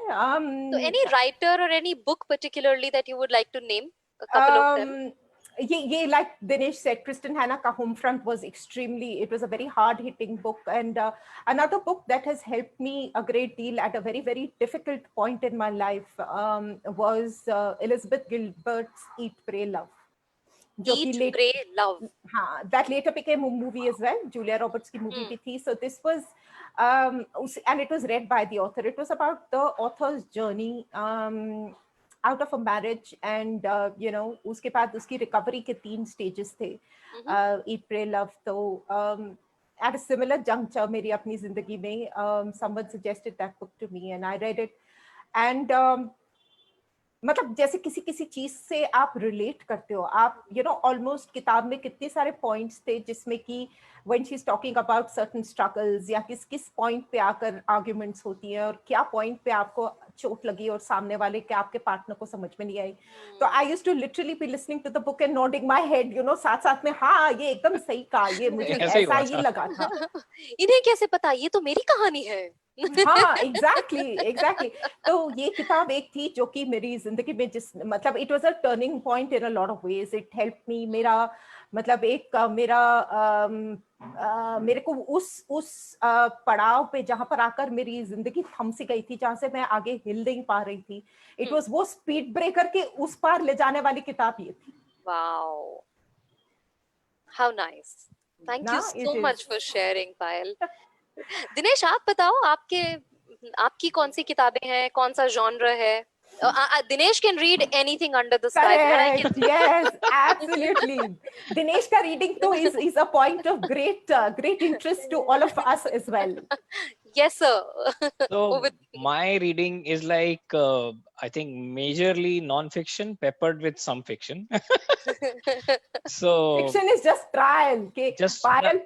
So any writer or any book particularly that you would like to name? A couple of them. ये like Dinesh said, Kristen Hanna का Homefront was it was a very hard hitting book, and another book that has helped me a great deal at a very, very difficult point in my life was Elizabeth Gilbert's Eat, Pray, Love. जो कि Eat, Pray, Love. हाँ, that later became a movie as well. Julia Roberts की movie भी थी. So this was and it was read by the author. It was about the author's journey out of a marriage and you know उसके बाद उसकी recovery के 3 stages थे. Eat, Pray, Love. तो at a similar juncture मेरी अपनी जिंदगी में someone suggested that book to me and I read it and मतलब जैसे किसी किसी चीज से आप रिलेट करते हो आप यू नो ऑलमोस्ट किताब में कितने सारे पॉइंट्स थे जिसमें कि when she is talking about certain struggles या किस किस पॉइंट पे आकर आर्ग्यूमेंट्स होती हैं और क्या पॉइंट पे आपको चोट लगी और सामने वाले के आपके पार्टनर को समझ में नहीं आई तो I used to literally be listening to the book and nodding my head you know साथ साथ में हाँ ये एकदम सही कहा ये मुझे ऐसा ही लगा था इन्हें कैसे पता ये तो मेरी कहानी है हाँ एग्जैक्टली तो ये किताब एक थी जो कि मेरी जिंदगी में जिस मतलब it was a turning point in a lot of ways it help me मेरा मतलब एक मेरा मेरे को उस पड़ाव पे जहां पर आकर मेरी जिंदगी थम सी गई थी जहां से मैं आगे हिल नहीं पा रही थी इट वाज वो स्पीड ब्रेकर के उस पार ले जाने वाली किताब ये थी wow how nice thank you so much for sharing Payal Dinesh आप बताओ आपकी कौन सी किताबें हैं कौन सा जॉनर है Dinesh can read anything under the sky. Correct. Yes, absolutely. Dinesh ka reading too is a point of great interest to all of us as well. Yes, sir. So my reading is like I think majorly non-fiction peppered with some fiction. So fiction is just trial. के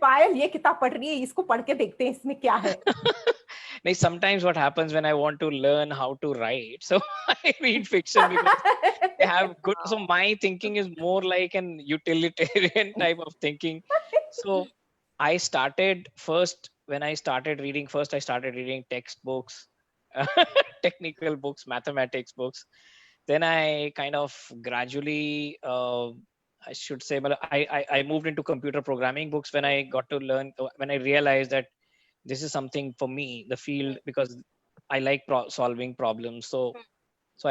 पायल ये किताब पढ़ रही है इसको पढ़ के देखते हैं इसमें क्या है. Sometimes what happens when I want to learn how to write, so I read fiction because they have good. So my thinking is more like an utilitarian type of thinking. So I started first when I started reading. First, I started reading textbooks, technical books, mathematics books. Then I kind of gradually, I should say, but I moved into computer programming books when I got to learn. When I realized that this is something for me, the field, because I like solving problems. So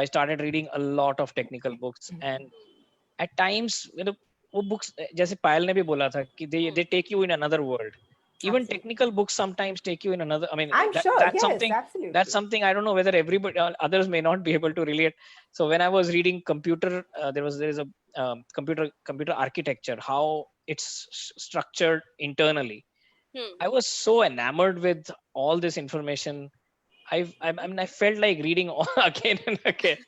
I started reading a lot of technical books, and at times, you know, वो books जैसे पायल ने भी बोला था कि they take you in another world. Even absolutely. Technical books sometimes take you in another. I mean, that's something I don't know whether everybody others may not be able to relate. So when I was reading computer, there is a computer architecture, how it's structured internally. I was so enamored with all this information. I mean, I felt like reading again and again.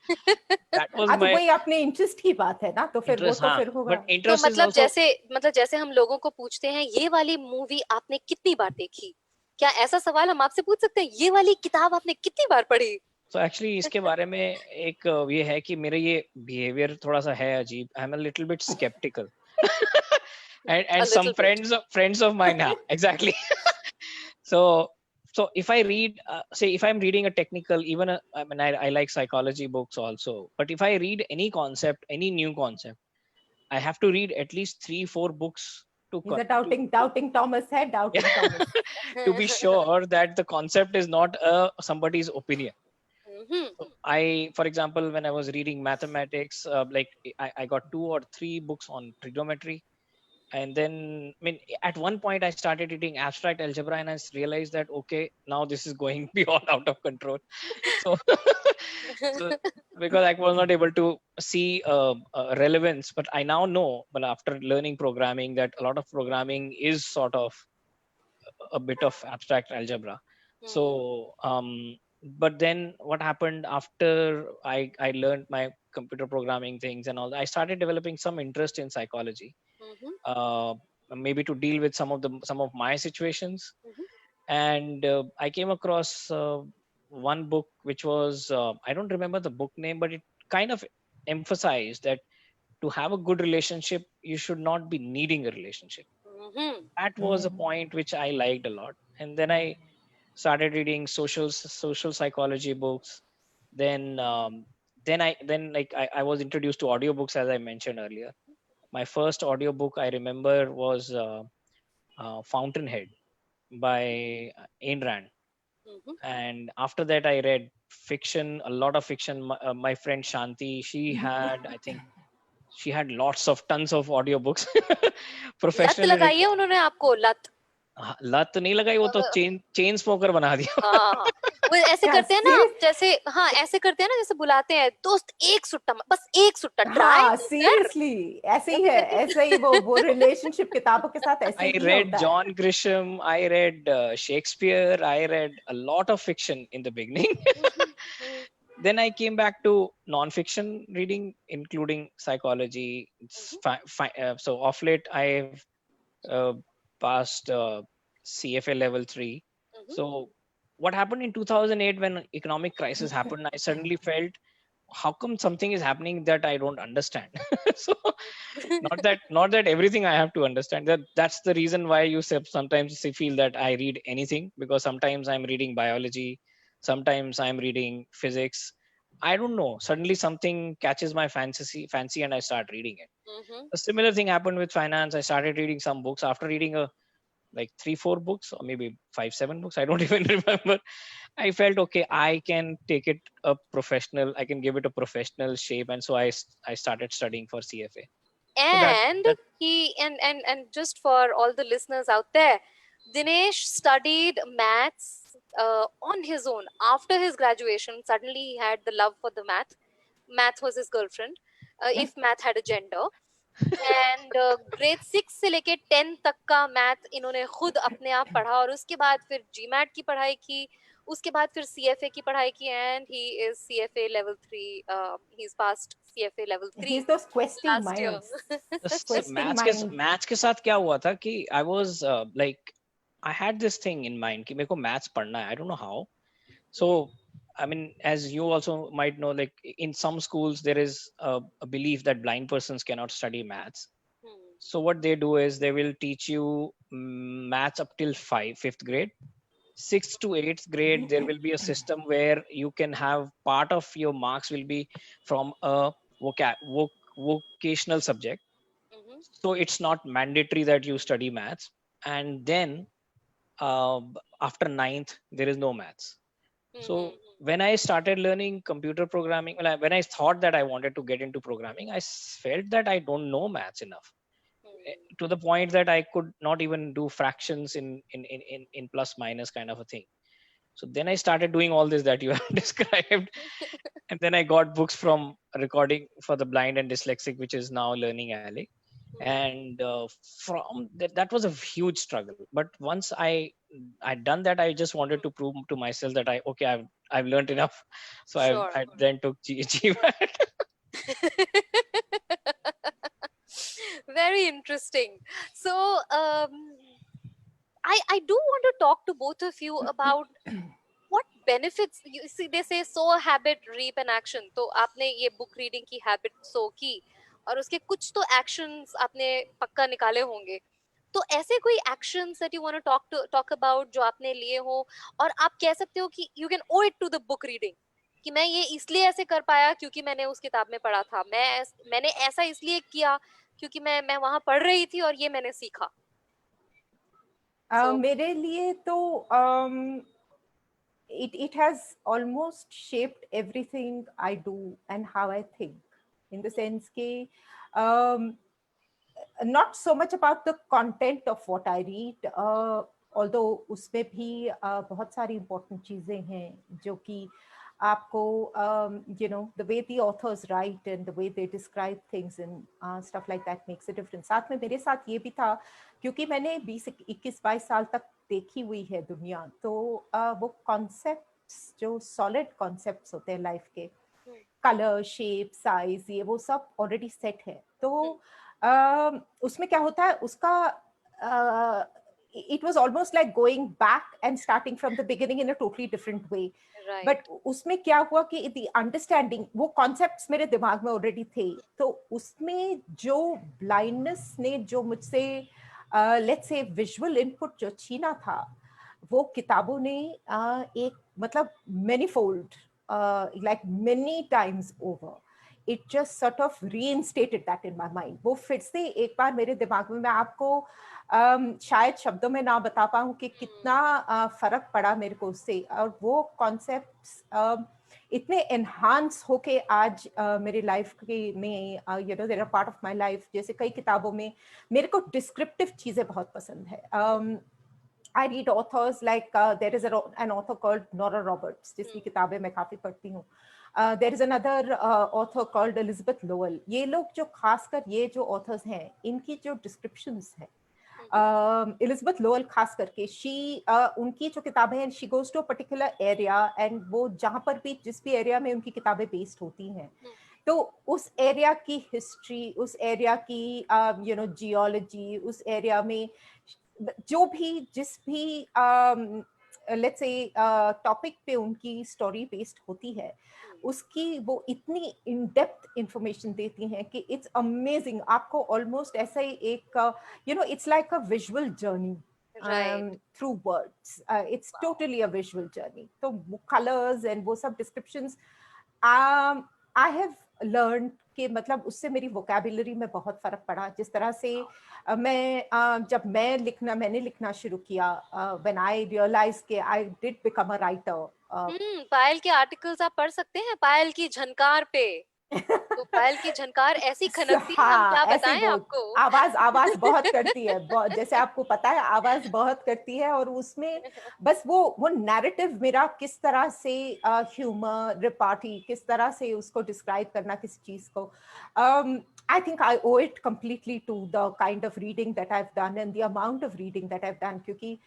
That was my. वही अपने interest की बात है ना तो फिर वो तो फिर होगा. तो मतलब जैसे हम लोगों को पूछते हैं ये वाली मूवी आपने कितनी बार देखी क्या ऐसा सवाल हम आपसे पूछ सकते हैं ये वाली किताब आपने कितनी बार पढ़ी So actually इसके बारे में एक ये है कि मेरे ये behavior थोड़ा सा है अजीब. I'm a little bit skeptical. and some friends of mine have exactly. So if I read say if I'm reading a technical even I mean I like psychology books also, but if I read any concept, any new concept, I have to read at least 3-4 books to doubting Thomas है doubting Thomas to be sure that the concept is not somebody's opinion. So for example, when I was reading mathematics, like I got 2 or 3 books on trigonometry. And then, I mean, at one point I started reading abstract algebra and I realized that, okay, now this is going beyond out of control. So because I was not able to see relevance, but I now know, but after learning programming, that a lot of programming is sort of a bit of abstract algebra. So, but then what happened after I learned my computer programming things and all that, I started developing some interest in psychology. Maybe to deal with some of my situations, and I came across one book which was I don't remember the book name, but it kind of emphasized that to have a good relationship you should not be needing a relationship. That was a point which I liked a lot, and then I started reading social psychology books. Then I was introduced to audiobooks, as I mentioned earlier. My first audiobook I remember was Fountainhead by Ayn Rand. And after that I read fiction, a lot of fiction. My friend Shanti, she had I think she had tons of audiobooks. लत Professionally लगाई है उन्होंने आपको, लत? हाँ, लत नहीं लगाई, वो तो चेन स्मोकर बना दिया। हाँ, वो ऐसे क्या करते हैं ना, serious? जैसे हाँ ऐसे करते हैं ना, जैसे बुलाते हैं दोस्त, एक सुट्टा, बस एक सुट्टा, हाँ, ट्राई सीरियसली ऐसे ही है, ऐसे ही वो रिलेशनशिप किताबों के साथ ऐसे I ही read होता है। John Grisham, I read Shakespeare, I read a lot of fiction in the beginning. Then I came back to non-fiction reading, including psychology. So of late, I've uh, passed CFA level 3. So what happened in 2008 when economic crisis happened, I suddenly felt, how come something is happening that I don't understand? So not that everything I have to understand. That's the reason why you sometimes feel that I read anything, because sometimes I'm reading biology, sometimes I'm reading physics. I don't know. Suddenly something catches my fancy, and I start reading it. A similar thing happened with finance. I started reading some books. After reading like 3-4 books, or maybe 5-7 books, I don't even remember, I felt okay, I can take it a professional, I can give it a professional shape, and so I started studying for CFA. So and that he and just for all the listeners out there, Dinesh studied maths on his own. After his graduation, suddenly he had the love for the math was his girlfriend, if math had a gender. And grade 6 से लेके 10 तक का math इन्होंने खुद अपने आप पढ़ा, और उसके बाद फिर जीमैट की पढ़ाई की, उसके बाद फिर सीएफए की पढ़ाई की, and he is CFA level 3, he is past CFA level 3 He's those questing last minds. the Questing mind. Maths के साथ क्या हुआ था कि I was like, I had this thing in mind कि मेरे को मैथ्स पढ़ना है, I don't know how. So I mean, as you also might know, like in some schools there is a belief that blind persons cannot study maths. So what they do is they will teach you maths up till 5th grade. 6th to 8th grade, there will be a system where you can have part of your marks will be from a vocational subject. So it's not mandatory that you study maths. And then after 9th, there is no maths. So when I started learning computer programming, when I thought that I wanted to get into programming, I felt that I don't know maths enough, to the point that I could not even do fractions in plus minus kind of a thing. So then I started doing all this that you have described, and then I got books from Recording for the Blind and Dyslexic, which is now Learning Alley. And from that was a huge struggle. But once I'd done that, I just wanted to prove to myself that I've learned enough. So Sure. I then took GMAT. Very interesting. So I do want to talk to both of you about what benefits. You see, they say sow a habit, reap an action. तो आपने ये book reading की habit sow की, और उसके कुछ तो actions आपने पक्का निकाले होंगे. तो ऐसे कोई actions that you want to talk about जो आपने लिए हो, और आप कह सकते हो कि you can owe it to the book reading, कि मैं ये इसलिए ऐसे कर पाया क्योंकि मैंने उस किताब में पढ़ा था, मैंने ऐसा इसलिए किया क्योंकि मैं वहां पढ़ रही थी और ये मैंने सीखा. मेरे लिए तो it has almost shaped everything I do and how I think, in the sense ke not so much about the content of what I read, although उसमें भी बहुत सारी important चीजें हैं जो कि आपको the way the authors write and the way they describe things and stuff like that makes a difference. साथ में मेरे साथ ये भी था क्योंकि मैंने 20-21-22 साल तक देखी हुई है दुनिया, तो वो कॉन्सेप्ट्स जो सॉलिड कॉन्सेप्ट्स होते हैं लाइफ के, कलर, शेप, साइज, ये वो सब ऑलरेडी सेट है. तो उसमें क्या होता है, उसका it was almost like going back and starting from the beginning in a totally different way. Right. But उसमें क्या हुआ कि the understanding, वो concepts मेरे दिमाग में already थे, तो उसमें जो blindness ने जो मुझसे let's say visual input जो छीना था, वो किताबों ने एक मतलब manifold, like many times over, it just sort of reinstated that in my mind. वो फिर से एक बार मेरे दिमाग में, मैं आपको शायद शब्दों में ना बता पाऊँ कि कितना फर्क पड़ा मेरे को उससे. और वो कॉन्सेप्ट्स इतने एनहांस होके आज मेरी लाइफ के में you know there are part of my life. जैसे कई किताबों में मेरे को डिस्क्रिप्टिव चीजें बहुत पसंद है। I read authors like there is an author called Nora Roberts, जिसकी किताबें मैं काफी पढ़ती हूँ। There is another author called Elizabeth Lowell. ये लोग जो खासकर ये जो authors हैं, इनकी जो descriptions हैं, Elizabeth Lowell खास करके उनकी जो किताबें हैं, she goes to a particular area and वो जहाँ पर भी जिस भी area में उनकी किताबें based होती हैं, तो उस एरिया की हिस्ट्री, उस एरिया की यू नो जियोलॉजी, उस एरिया में जो भी जिस भी लेट्स से टॉपिक पे उनकी स्टोरी बेस्ड होती है, उसकी वो इतनी इन डेप्थ इंफॉर्मेशन देती हैं कि इट्स अमेजिंग। आपको ऑलमोस्ट ऐसा ही एक you know it's like a visual journey through words. It's totally a visual journey. तो colors and वो सब descriptions I have learned कि मतलब उससे मेरी vocabulary में बहुत फर्क पड़ा। जिस तरह से जब मैंने लिखना शुरू किया, when I realized कि I did become a writer. पायल के आर्टिकल्स आप पढ़ सकते हैं पायल की झनकार पे। तो पायल की झनकार ऐसी खनकती है, हम क्या बताएं आपको। आवाज बहुत करती है, जैसे आपको पता है आवाज बहुत करती है। और उसमें बस वो नैरेटिव मेरा किस तरह से ह्यूमर, रिपार्टी, किस तरह से उसको डिस्क्राइब करना किसी चीज को, I think I owe it completely to the kind of reading that I've done and the amount of reading that I've done. क्योंकि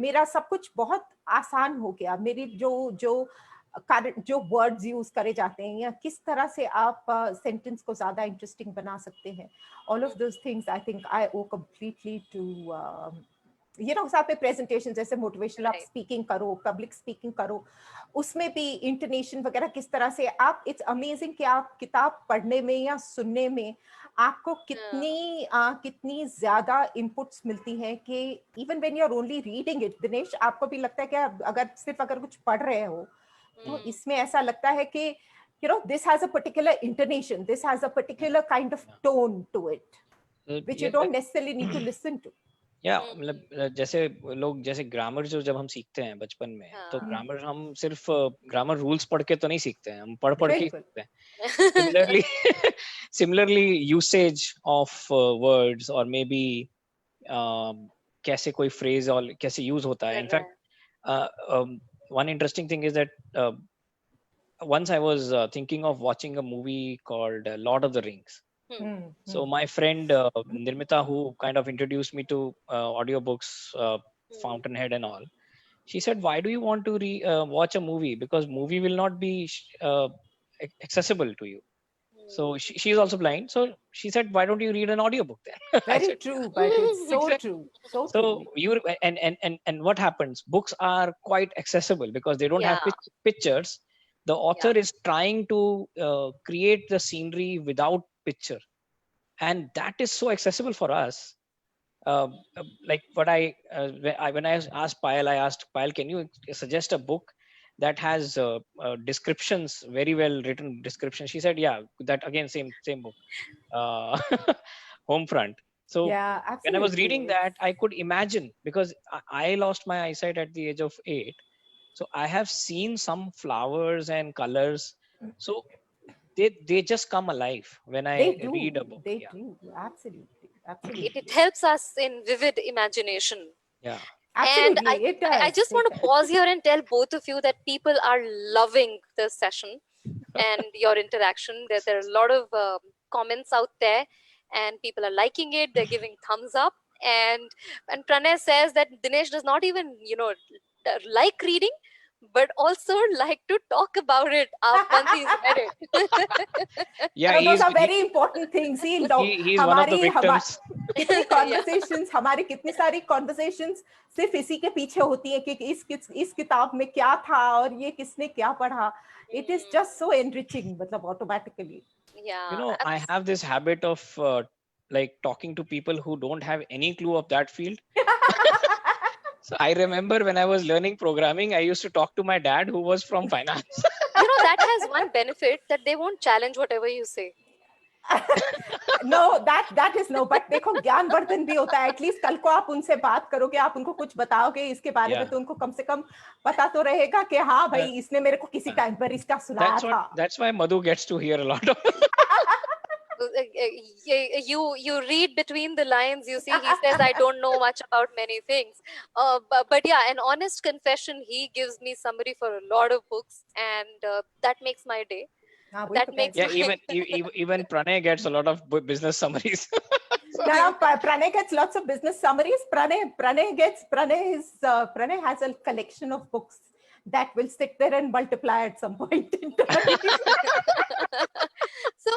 मेरा सब कुछ बहुत आसान हो गया। मेरी जो वर्ड्स यूज करे जाते हैं या किस तरह से आप सेंटेंस को ज्यादा इंटरेस्टिंग बना सकते हैं, all of those things I think I owe completely to you know. साथ में प्रेजेंटेशन, जैसे मोटिवेशनल आप स्पीकिंग करो, पब्लिक स्पीकिंग करो, उसमें भी इंटोनेशन वगैरह किस तरह से आप, इट्स अमेजिंग कि आप किताब पढ़ने में या सुनने में आपको कितनी ज्यादा इनपुट्स मिलती हैं कि even when you are only reading it, Dinesh आपको भी लगता है कि अगर कुछ पढ़ रहे हो तो इसमें ऐसा लगता है कि you know this has a particular intonation, this has a particular kind of tone to it which you don't necessarily need to listen to. मतलब जैसे लोग जैसे ग्रामर जब हम सीखते हैं बचपन में, तो ग्रामर हम सिर्फ ग्रामर रूल्स पढ़ के तो नहीं सीखते हैं, हम पढ़ के सीखते हैं। सिमिलरली यूसेज ऑफ वर्ड्स और मे बी कैसे कोई फ्रेज और कैसे यूज होता है। In fact one interesting thing is that once I was thinking of watching a movie called Lord of the Rings. So my friend Nirmita, who kind of introduced me to audiobooks, Fountainhead and all, she said, why do you want to watch a movie? Because movie will not be accessible to you. So she is also blind. So she said, why don't you read an audiobook then? Very true, but it's so true. So you and what happens? Books are quite accessible because they don't have pictures. The author is trying to create the scenery without picture, and that is so accessible for us. Like what when I asked Payal, can you suggest a book that has descriptions, very well written descriptions? She said, yeah, that again same book, Homefront. So when I was reading that, I could imagine, because I lost my eyesight at the age of 8. So I have seen some flowers and colors. So they just come alive when I read a book. They do, absolutely. It helps us in vivid imagination. Yeah. Absolutely, and I just want to pause here and tell both of you that people are loving this session and your interaction. There are a lot of comments out there and people are liking it. They're giving thumbs up. And Pranay says that Dinesh does not even, like reading, but also like to talk about it once he's read it. Yeah, those are very important things. He's one of the victims. हमारी कितनी सारी conversations सिर्फ इसी के पीछे होती है कि इस किताब में क्या था और ये किसने क्या पढ़ा. It is just so enriching, मतलब automatically. Yeah. I have this habit of like talking to people who don't have any clue of that field. So I remember when I was learning programming, I used to talk to my dad, who was from finance. That has one benefit, that they won't challenge whatever you say. No that is no, but देखो ज्ञानवर्धन भी होता है, at least कल को आप उनसे बात करोगे, आप उनको कुछ बताओगे इसके बारे में, Yeah. तो उनको कम से कम पता तो रहेगा कि हाँ भाई इसने मेरे को किसी टाइम पर इसका सुनाया था. That's why Madhu gets to hear a lot of. You read between the lines. You see, he says, I don't know much about many things. But yeah, an honest confession, he gives me summary for a lot of books, and that makes my day. हाँ, वही That तो makes कहते Yeah, my even Pranay gets a lot of business summaries. Now, Pranay gets lots of business summaries. Pranay has a collection of books that will sit there and multiply at some point in time. So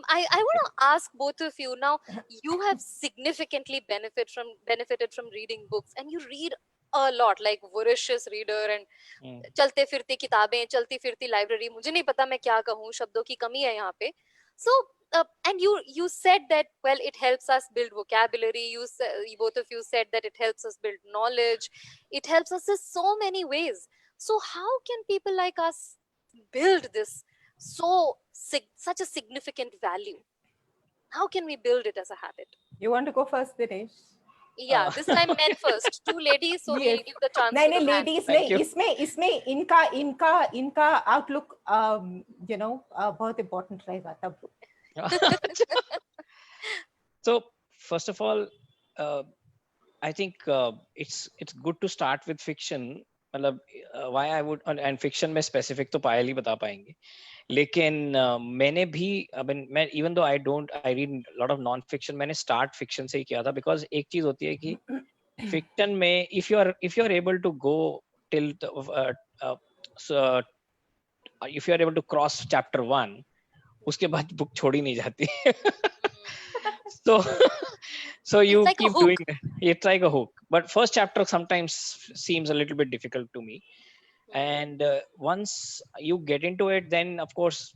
I want to ask both of you now. You have significantly benefited from reading books, and you read a lot, like voracious reader and Hmm. चलते फिरती किताबें, चलती फिरती library. मुझे नहीं पता मैं क्या कहूँ, शब्दों की कमी है यहाँ पे. So and you said that, well, it helps us build vocabulary. You both of you said that it helps us build knowledge. It helps us in so many ways. So how can people like us build this such a significant value? How can we build it as a habit? You want to go first, Dinesh? Yeah, this time men first. Two ladies, so we'll Yes. give the chance नहीं to नहीं the man. Ladies Thank नहीं, you. इसमें इनका outlook बहुत important रहेगा तब. So first of all, I think it's good to start with fiction. मतलब why I would, and fiction में specific तो पायल ही बता पाएंगे. लेकिन मैंने भी मैं even though I read a lot of non-fiction, मैंने start fiction से ही किया था, because एक चीज होती है कि fiction में if you are able to go till so if you are able to cross chapter 1, उसके बाद book छोड़ी नहीं जाती. So so you like a keep hook. doing it. It's like a hook, but first chapter sometimes seems a little bit difficult to me, and once you get into it, then of course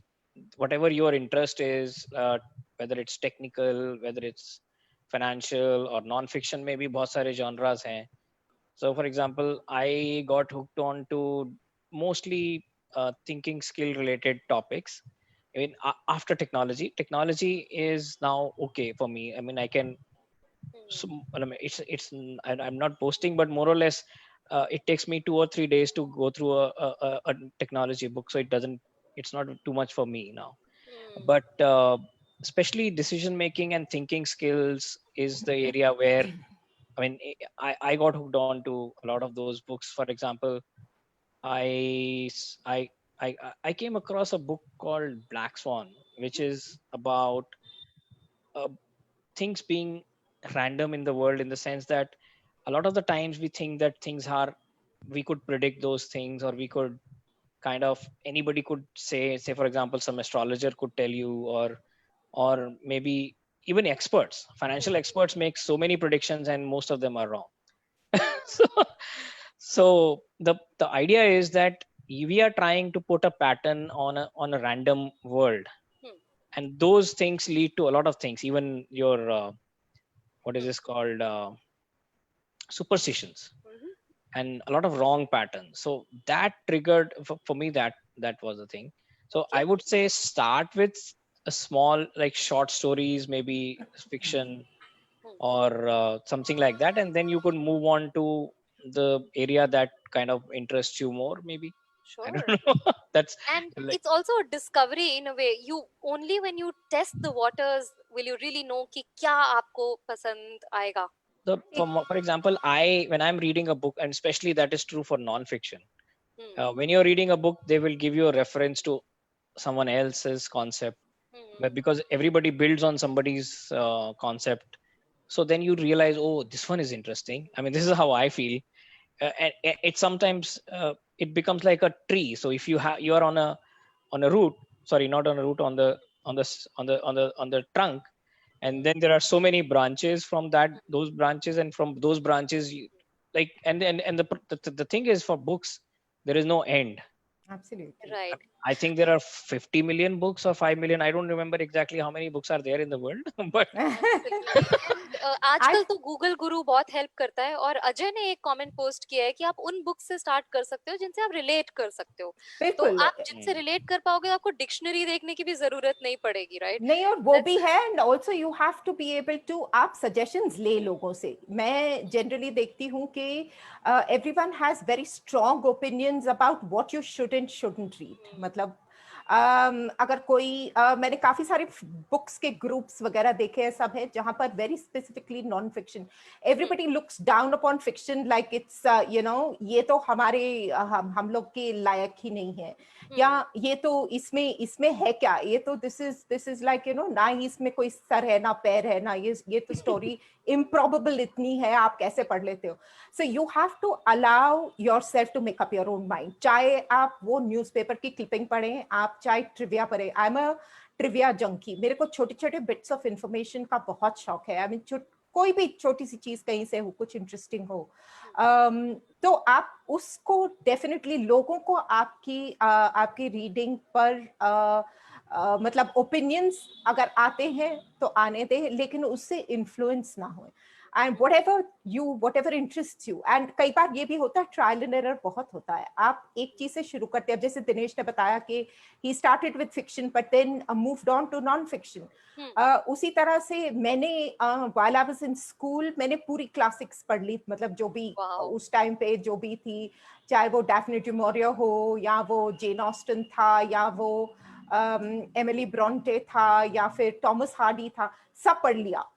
whatever your interest is, whether it's technical, whether it's financial or non-fiction, maybe बहुत सारे genres हैं. So for example, I got hooked on to mostly thinking skill related topics. I mean, after technology is now okay for me. I mean, I can, so, I mean, I'm not boasting, but more or less, it takes me 2 or 3 days to go through a technology book. So it's not too much for me now. But especially decision making and thinking skills is the area where, I mean, I got hooked on to a lot of those books. For example, I I I came across a book called Black Swan, which is about uh, things being random in the world, in the sense that a lot of the times we think that we could predict those things, or we could kind of, anybody could say for example, some astrologer could tell you, or maybe even experts, financial experts make so many predictions and most of them are wrong. so so the idea is that we are trying to put a pattern on a random world, and those things lead to a lot of things, even your what is this called, superstitions, and a lot of wrong patterns. So that triggered for me, that was the thing. So I would say start with a small, like short stories, maybe fiction or something like that, and then you could move on to the area that kind of interests you more, maybe. I don't Sure. know. That's And like, it's also a discovery in a way. You only when you test the waters will you really know कि क्या आपको पसंद आएगा. the for example, when I'm reading a book, and especially that is true for non-fiction, when you're reading a book, they will give you a reference to someone else's concept, but because everybody builds on somebody's concept, so then you realize, oh, this one is interesting. I mean, this is how I feel. And it sometimes it becomes like a tree. So if you are on a root, sorry, not on a root, on the trunk, and then there are so many branches from those branches, and from those branches and the thing is, for books there is no end. Absolutely. Right. I think there are 50 million books or 5 million. I don't remember exactly how many books are there in the world, but Absolutely. And आजकल तो Google गुरु बहुत help करता है, और अजय ने एक comment post किया है कि आप उन बुक से स्टार्ट कर सकते हो जिनसे आप रिलेट कर सकते हो, तो बिल्कुल आप जिनसे रिलेट कर पाओगे आपको डिक्शनरी देखने की भी जरूरत नहीं पड़ेगी, राइट? नहीं, और वो भी है, and also you have to be able to, आप सजेशंस ले लोगों से। मैं जनरली देखती हूँ कि everyone has very strong opinions about what you should and shouldn't read. मतलब अगर कोई मैंने काफी सारे बुक्स के ग्रुप्स वगैरह देखे हैं, सब है जहां पर very specifically non fiction, everybody looks down upon fiction like it's you know, ये तो हमारे हम लोग के लायक ही नहीं है, या ये तो इसमें है क्या, ये तो this is like you know, ना ही इसमें कोई सर है ना पैर है ना, ये तो स्टोरी इम्प्रॉबेबल इतनी है, आप कैसे पढ़ लेते हो? So you have to allow yourself to make up your own mind. चाहे आप वो न्यूज़पेपर की क्लिपिंग पढ़ें, आप चाहे ट्रिविया पढ़ें। I am a trivia junkie, मेरे को छोटे छोटे बिट्स ऑफ इंफॉर्मेशन का बहुत शौक है। आई मीन कोई भी छोटी सी चीज कहीं से हो, कुछ इंटरेस्टिंग हो, तो आप उसको डेफिनेटली लोगों को आपकी रीडिंग पर मतलब ओपिनियंस अगर आते हैं तो आने दे, लेकिन उससे इन्फ्लुएंस ना हो। And whatever interests you, and कई बार ये भी होता है, ट्रायल एंड एरर बहुत होता है। आप एक चीज से शुरू करते हैं, जैसे दिनेश ने बताया कि he started with fiction but then moved on to non fiction। उसी तरह से मैंने while I was in school मैंने पूरी क्लासिक्स पढ़ ली, मतलब जो भी उस टाइम पे जो भी थी, चाहे वो डैफ्ने डू मौरियर हो, या वो जेन ऑस्टन था, या वो एमिली ब्रॉन्टे था, या फिर टॉमस हार्डी था, सब पढ़ लिया।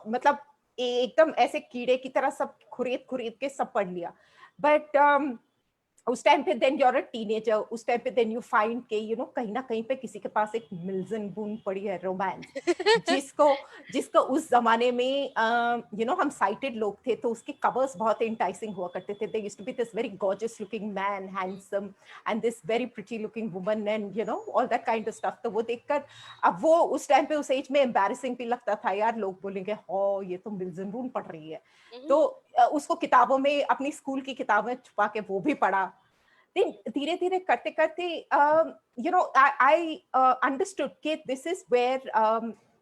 मतलब एकदम ऐसे कीड़े की तरह सब खुरीद के सब पढ़ लिया। बट उस टाइम पे देन यूर अ टीनेजर, उस टाइम पे देन यू फाइंड के यू नो कहीं ना कहीं पे किसी के पास एक मिल्जन बून पड़ी है रोमांस, जिसको उस जमाने में यू नो हम साइटेड लोग थे तो उसके कवर्स बहुत इंटाइसिंग हुआ करते थे। There used to be this very gorgeous looking man, handsome, and this very pretty looking woman, and you know all that kind of stuff. तो वो देखकर, अब वो उस टाइम पे उस एज में एम्बैरेसिंग भी लगता था यार, लोग बोलेंगे हो ये तो मिल्जन बून पढ़ रही है। तो उसको किताबों में, अपनी स्कूल की किताबें छुपा के वो भी पढ़ा। धीरे धीरे करते करते यू नो आई अंडरस्टूड कि दिस इज वेयर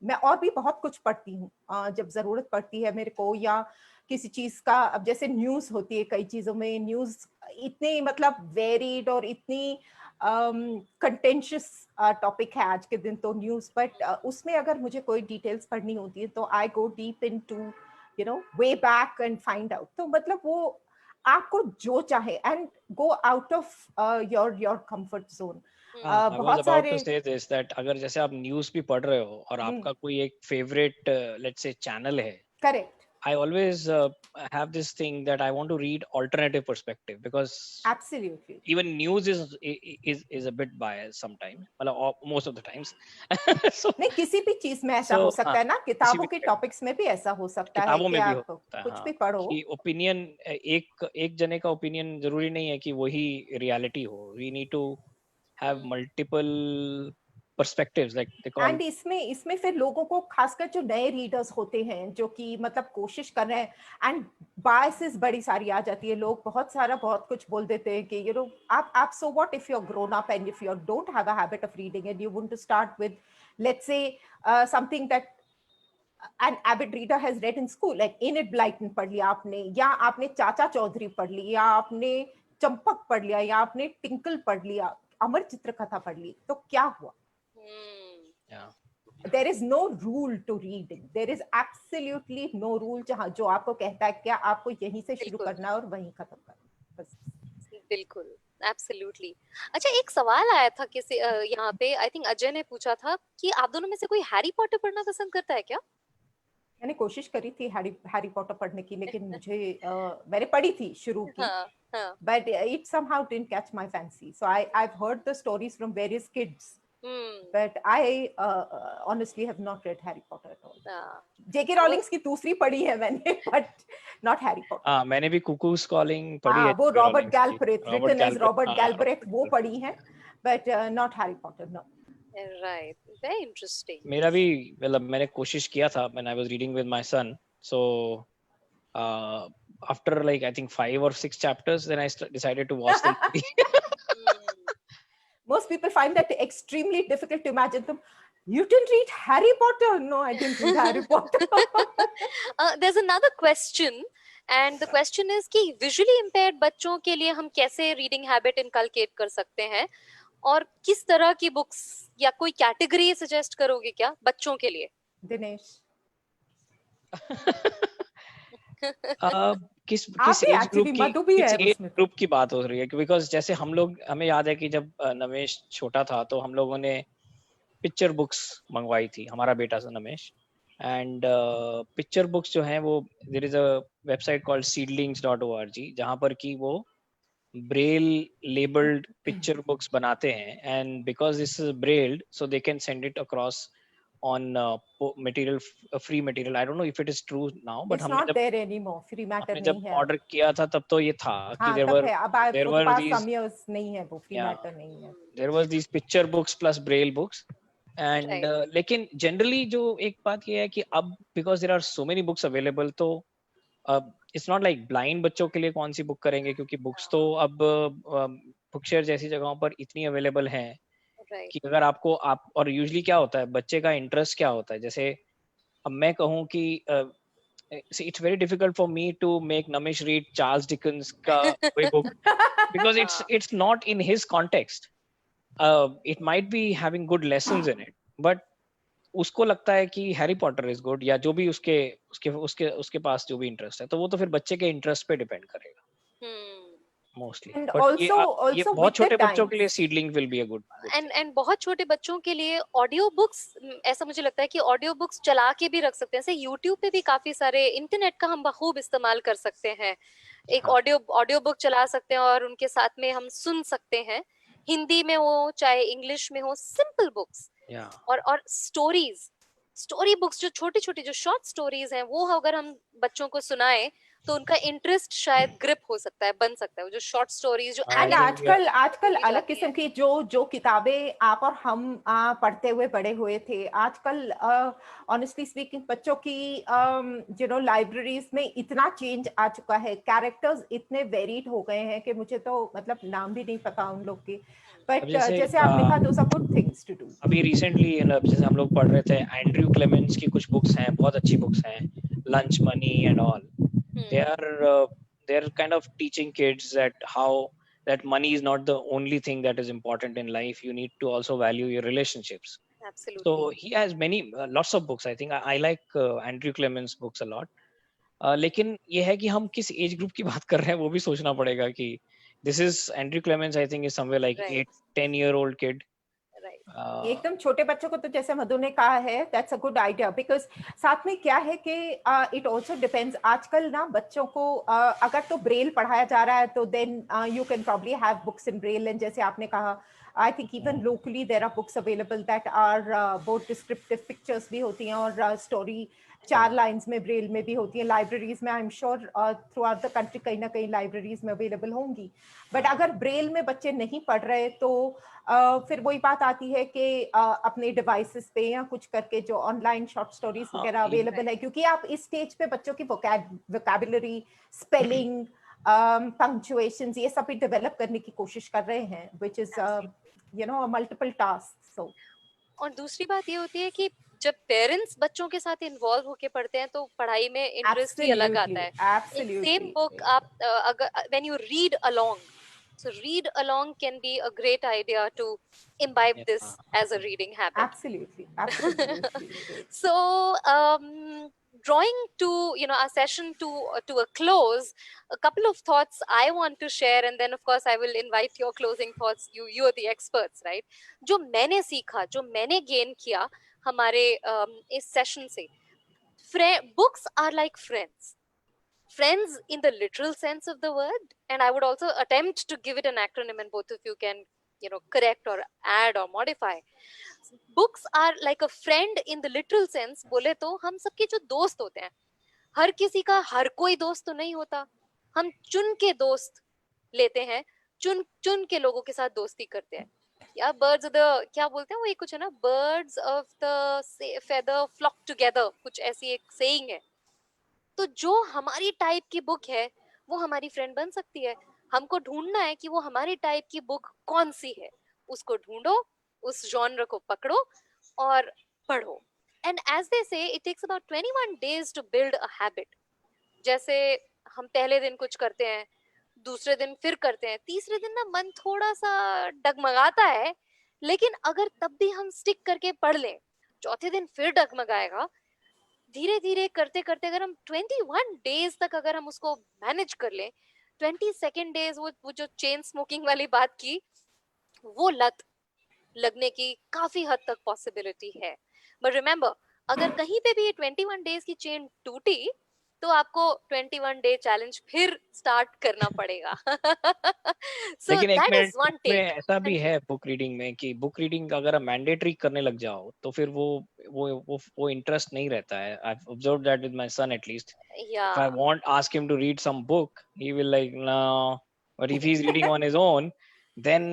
मैं और भी बहुत कुछ पढ़ती हूँ जब जरूरत पड़ती है मेरे को, या किसी चीज का, अब जैसे न्यूज होती है, कई चीजों में न्यूज इतनी मतलब वेरिड और इतनी कंटेंशियस टॉपिक है आज के दिन तो न्यूज, बट उसमें अगर मुझे कोई डिटेल्स पढ़नी होती है तो I go deep into you know way back and find out. तो मतलब वो आपको जो चाहे, and go out of your comfort zone. I was बहुत about to सारे say this that अगर जैसे आप न्यूज़ भी पढ़ रहे हो और आपका कोई एक फेवरेट let's say चैनल है, correct, I always have this thing that I want to read alternative perspective because absolutely, even news is a bit biased sometimes, मतलब most of the times. So नहीं किसी भी चीज में ऐसा हो सकता हाँ, है ना, किसी किताबों भी के टॉपिक्स में भी ऐसा हो सकता है किताबों कि में भी आप होता है, कुछ हाँ, भी पढ़ो। कि ओपिनियन एक जने का ओपिनियन जरूरी नहीं है कि वही रियलिटी हो। We need to have multiple perspectives, like they call and इसमें फिर लोगों को, खासकर जो नए रीडर्स होते हैं जो कि मतलब कोशिश कर रहे हैं, एंड बायसेस बड़ी सारी आ जाती है, लोग बहुत कुछ बोल देते हैं कि यू नो आप so what if you are grown up and if you don't have a habit of reading and you want to start with let's say something that an avid reader has read in school, like Enid Blyton पढ़ लिया आपने, या आपने चाचा चौधरी पढ़ ली, या आपने चंपक पढ़ लिया, या आपने टिंकल पढ़ लिया, अमर चित्रकथा पढ़ ली, तो क्या हुआ? yeah. There is no rule to reading. There is absolutely no rule जहाँ जो आपको कहता है क्या आपको यहीं से शुरू करना है और वहीं खत्म करना, बस। बिल्कुल, एब्सोल्युटली। अच्छा, एक सवाल आया था किसी यहाँ पे, आई थिंक अजय ने पूछा था कि आप दोनों में से कोई हैरी पॉटर पढ़ना पसंद करता है क्या? मैंने कोशिश करी थी हैरी पॉटर पढ़ने की, लेकिन मुझे मैंने पढ़ी थी शुरू की, हाँ, but it somehow didn't catch my fancy. So I've heard the stories from various kids, but I honestly have not read Harry Potter at all. J.K. Rowling's की दूसरी पढ़ी है मैंने, but not Harry Potter. हाँ, मैंने भी cuckoos calling पढ़ी है, वो Robert गैल्ब्रेथ, Robert written as Robert हाँ, Galbraith, वो पढ़ी है, but not Harry Potter, no. Right, very interesting. मेरा भी, मतलब मैंने कोशिश किया था when I was reading with my son, so after like I think 5 or 6 chapters then I decided to watch the movie. Most people find that extremely difficult to imagine. You didn't read Harry Potter? No, I didn't read Harry Potter. There's another question, and the question is कि visually impaired बच्चों के लिए हम कैसे reading habit inculcate कर सकते हैं, और किस तरह की बुक्स या कोई कैटेगरी सजेस्ट करोगे क्या बच्चों के लिए? दिनेश, किस आप किस भी एज एक्चुअली, मधु भी किस है एज उसमें तो। ग्रुप की बात हो रही है? बिकॉज जैसे हम लोग, हमें याद है कि जब नमेश छोटा था तो हम लोगों ने पिक्चर बुक्स मंगवाई थी, हमारा बेटा था नमेश, एंड पिक्चर बुक्स जो हैं वो, there is a website called seedlings.org जहां पर कि वो ब्रेल लेबल्ड पिक्चर बुक्स बनाते हैं, and because this is brailled so they can send it across on material, free material. I don't know if it is true now, but It's not there anymore. Free matter हमने नहीं जब है। Order किया था तब तो ये था कि हाँ, there तब were है। अब there for the were past these, some years नहीं है, वो free yeah, matter नहीं है। there was these picture books plus braille books, and Right. लेकिन generally जो एक बात ये है कि अब because there are so many books available, तो it's not like blind बच्चों के लिए कौन सी बुक करेंगे, क्योंकि बुक्स तो अब बुक शेयर जैसी जगहों पर इतनी अवेलेबल हैं Right. कि अगर आपको आप, और यूजली क्या होता है, बच्चे का इंटरेस्ट क्या होता है, जैसे अब मैं कहूँ कि see, it's very difficult for me to make Namish read Charles Dickens का कोई book because it's not in his context. It might be having good lessons in it, but उसको लगता है कि हैरी पॉटर इज गुड, या जो भी उसके उसके उसके उसके पास जो भी इंटरेस्ट है, तो वो तो फिर बच्चे के इंटरेस्ट पे डिपेंड करेगा Hmm. मोस्टली। And बट ये also बहुत with the छोटे बच्चों के times. लिए seedling will be a good and बहुत छोटे बच्चों के लिए ऑडियो बुक्स, ऐसा मुझे लगता है कि ऑडियो बुक्स चला के भी रख सकते हैं। जैसे यूट्यूब पे भी काफी सारे, इंटरनेट का हम बखूब इस्तेमाल कर सकते हैं। एक हाँ। ऑडियो बुक चला सकते हैं और उनके साथ में हम सुन सकते हैं, हिंदी में हो चाहे इंग्लिश में हो, सिंपल बुक्स। या और स्टोरी बुक्स, जो छोटी छोटी जो शॉर्ट स्टोरीज हैं, वो अगर हम बच्चों को सुनाएं तो उनका इंटरेस्ट शायद ग्रिप हो सकता है, बन सकता है। वो जो शॉर्ट स्टोरीज जो आई एंड थिंक आजकल भी अलग जाती किस्म हैं। की जो किताबें आप और हम पढ़ते हुए बड़े हुए थे, आजकल ऑनेस्टली स्पीकिंग बच्चों की लाइब्रेरीज में इतना चेंज आ चुका है, कैरेक्टर्स इतने वेरिड हो गए हैं कि मुझे तो मतलब नाम भी नहीं पता उन लोग के, अब बट जैसे जैसे आपने कहा those are good things to do. अभी रिसेंटली जैसे हम लोग पढ़ रहे थे, एंड्रयू क्लेमेंस की कुछ बुक्स हैं, बहुत अच्छी बुक्स हैं, lunch money and all. they are kind of teaching kids that how that money is not the only thing that is important in life. You need to also value your relationships. So absolutely. he has many lots of books. I think I like Andrew Clements books a lot. लेकिन ये है कि हम किस age group की बात कर रहे हैं वो भी सोचना पड़ेगा कि this is Andrew Clements, I think is somewhere like right 8-10-year-old kid. Right. एकदम छोटे बच्चों को तो जैसे मधु ने कहा है, that's a good idea, because साथ में क्या है कि इट ऑल्सो डिपेंड्स। आजकल ना बच्चों को अगर तो ब्रेल पढ़ाया जा रहा है तो then you can probably have books in Braille, and जैसे आपने कहा I think even locally there are books available that are both descriptive, pictures भी होती हैं और स्टोरी 4 लाइंस में ब्रेल में भी होती है। लाइब्रेरीज में I am sure through out the country कहीं ना कहीं लाइब्रेरीज में अवेलेबल होंगी, बट अगर ब्रेल में बच्चे नहीं पढ़ रहे तो फिर वही बात आती है कि अपने डिवाइसेस पे या कुछ करके जो ऑनलाइन शॉर्ट स्टोरीज हाँ, वगैरह अवेलेबल है, क्योंकि आप इस स्टेज पे बच्चों की वोकैबुलरी, स्पेलिंग, पंक्चुएशंस, ये सब भी डेवलप करने की कोशिश कर रहे हैं, व्हिच इज मल्टीपल टास्क। सो और दूसरी बात ये होती है कि जब पेरेंट्स बच्चों के साथ इन्वॉल्व होके पढ़ते हैं तो पढ़ाई में इंटरेस्ट ही अलग आता है। एक सेम बुक आप अगर when you read along, so read along can be a great idea to imbibe this as a reading habit. absolutely So drawing to our session to a close, a couple of thoughts I want to share, and then of course I will invite your closing thoughts. You are the experts, right? जो मैंने सीखा, जो मैंने gain किया हमारे इस session से, books are like friends in the literal sense of the word, and I would also attempt to give it an acronym, and both of you can correct or add or modify. Books are like a friend in the literal sense. बोले तो हम सबके जो दोस्त होते हैं, हर किसी का हर कोई दोस्त तो नहीं होता, हम चुन के दोस्त लेते हैं, चुन चुन के लोगों के साथ दोस्ती करते हैं। या बर्ड्स ऑफ द, क्या बोलते हैं वो, एक कुछ है ना, birds of the feather flock together, कुछ ऐसी एक सेइंग है। तो जो हमारी टाइप की बुक है वो हमारी फ्रेंड बन सकती है। हमको ढूंढना है कि वो हमारी टाइप की बुक कौन सी है, उसको ढूंढो, उस जॉनर को पकड़ो और पढ़ो. And as they say, it takes about 21 days to build a habit. जैसे हम पहले दिन कुछ करते हैं, दूसरे दिन फिर करते हैं, तीसरे दिन ना मन थोड़ा सा डगमगाता है, लेकिन अगर तब भी हम स्टिक करके पढ़ लें, चौथे दिन फिर डगमगाएगा. धीरे धीरे करते करते अगर हम 21 डेज तक अगर हम उसको मैनेज कर लें, 22nd डेज वो जो चेन स्मोकिंग वाली बात की, वो लत लगने की काफी हद तक पॉसिबिलिटी है. बट रिमेम्बर, अगर कहीं पे भी ये 21 डेज की चेन टूटी, तो आपको 21 डे चैलेंज फिर स्टार्ट करना पड़ेगा. सो लेकिन एक दैट मिनट इज वन में टेक. ऐसा हाँ भी जी. है बुक रीडिंग में कि बुक रीडिंग अगर आप मैंडेटरी करने लग जाओ तो फिर वो इंटरेस्ट नहीं रहता है. I have observed that with my son at least. या If I want ask him to read some book, he will like no. But if he's reading on his own, then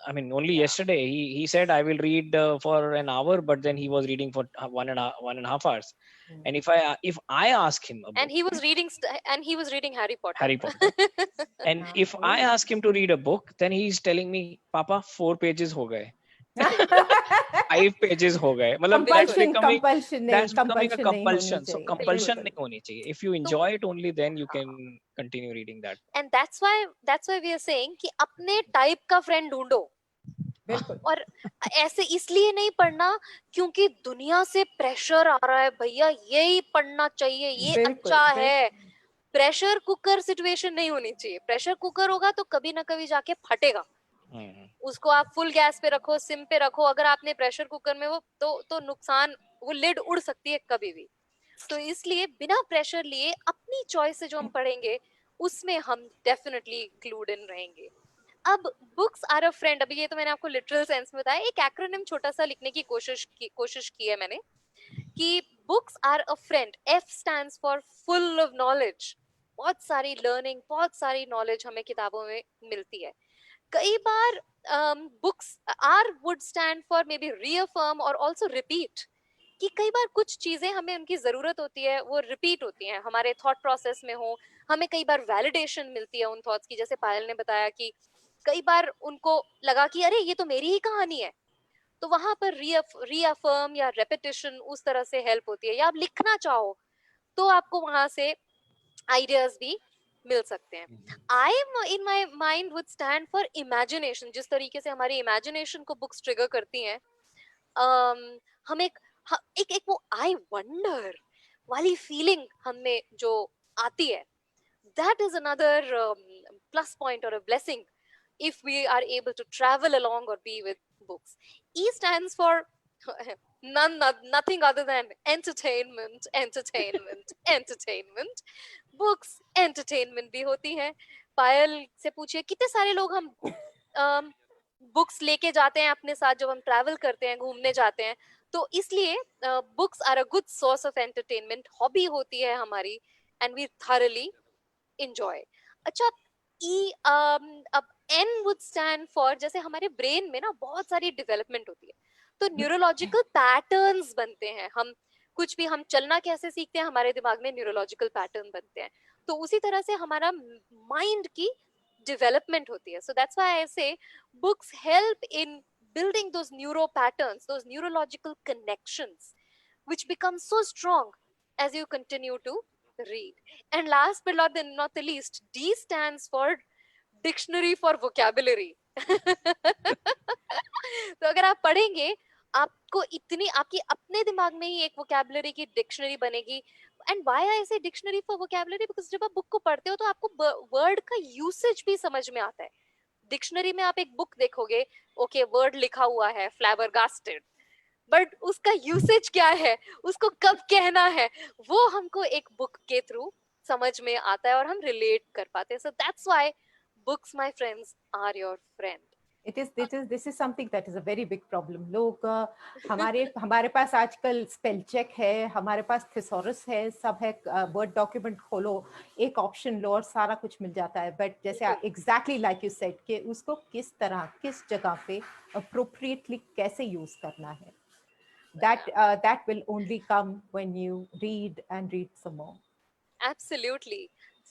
I mean, only yesterday he said I will read for an hour, but then he was reading for 1.5 hours. And if I ask him a and book, he was reading Harry Potter. Harry Potter, and if I ask him to read a book, then he's telling me, "Papa, 4 pages हो गए." 5 pages हो गए. मतलब that's compulsion becoming compulsion नहीं that's becoming a compulsion नहीं होनी compulsion. So चाहिए. compulsion बिल्कुल. नहीं होनी चाहिए. If you तो enjoy it only, then you can continue reading that. and that's why we are saying कि अपने टाइप का फ्रेंड ढूंढो. बिल्कुल. और ऐसे इसलिए नहीं पढ़ना क्योंकि दुनिया से प्रेशर आ रहा है, भैया यही पढ़ना चाहिए, ये बिल्कुल. अच्छा बिल्कुल. है. प्रेशर कुकर सिचुएशन नहीं होनी चाहिए. प्रेशर कुकर होगा तो कभी ना कभी जाके फटेगा. उसको आप फुल गैस पे रखो, सिम पे रखो, अगर आपने प्रेशर कुकर में वो तो नुकसान, वो लिड उड़ सकती है कभी भी. तो इसलिए बिना प्रेशर लिए अपनी चॉइस से जो हम पढ़ेंगे, उसमें हम डेफिनेटली क्लूड इन रहेंगे. अब बुक्स आर अ फ्रेंड, अभी ये तो मैंने आपको लिटरल सेंस में बताया. एक एक्रोनिम छोटा सा लिखने की कोशिश की है मैंने कि books are a friend. F stands for full of knowledge. बहुत सारी लर्निंग, बहुत सारी नॉलेज हमें किताबों में मिलती है. कई बार books are would stand for maybe reaffirm और आल्सो रिपीट. कि कई बार कुछ चीजें हमें उनकी जरूरत होती है, वो रिपीट होती हैं हमारे थॉट प्रोसेस में हो. हमें कई बार वैलिडेशन मिलती है उन थॉट्स की, जैसे पायल ने बताया कि कई बार उनको लगा कि अरे ये तो मेरी ही कहानी है, तो वहां पर रीअफर्म या रेपिटेशन उस तरह से हेल्प होती है. या आप लिखना चाहो तो आपको वहां से आइडियाज भी मिल सकते हैं. I am in my mind would stand for imagination. जिस तरीके से हमारी इमेजिनेशन को बुक्स ट्रिगर करती हैं, हम एक वो आई वंडर वाली फीलिंग हमें जो आती है, that is another plus point or a blessing if we are able to travel along or be with books. E stands for nothing other than entertainment, entertainment, entertainment. Books entertainment भी होती हैं. पायल से पूछिए कितने सारे लोग हम बुक्स लेके जाते हैं अपने साथ जब हम ट्रैवल करते हैं, घूमने जाते हैं. तो इसलिए books are a good source of entertainment. Hobby होती है हमारी एंड वी thoroughly enjoy. अच्छा, अब N would stand for, जैसे हमारे ब्रेन में ना बहुत सारी डेवलपमेंट होती है, तो न्यूरोलॉजिकल पैटर्न्स बनते हैं. हम कुछ भी, हम चलना कैसे सीखते हैं, हमारे दिमाग में न्यूरोलॉजिकल पैटर्न बनते हैं. तो उसी तरह से हमारा माइंड की डेवलपमेंट होती है. सो दैट्स व्हाई आई से books help in building those neuro patterns, those neurological connections, which become so strong as you continue to read. And last but not the least, D stands for dictionary for vocabulary. तो अगर आप पढ़ेंगे, आपको इतनी, आपकी अपने दिमाग में ही एक वोकैबुलरी की डिक्शनरी बनेगी. एंड व्हाई आई से डिक्शनरी फॉर वोकैबुलरी, बिकॉज जब आप बुक को पढ़ते हो तो आपको वर्ड का यूसेज भी समझ में आता है. डिक्शनरी में आप एक बुक देखोगे, ओके वर्ड लिखा हुआ है फ्लैबरगास्टेड, बट उसका यूसेज क्या है, उसको कब कहना है, वो हमको एक बुक के थ्रू समझ में आता है और हम रिलेट कर पाते हैं. So that's why books my friends are your friend. this is something that is a very big problem. लोग हमारे पास आजकल स्पेल चेक है, हमारे पास थिसॉरस है, सब है. वर्ड डॉक्यूमेंट खोलो, एक ऑप्शन लो और सारा कुछ मिल जाता है. बट जैसे एग्जैक्टली लाइक यू सेड कि उसको किस तरह, किस जगह पे अप्रोप्रिएटली कैसे यूज करना है, that will only come when you read and read some more. Absolutely.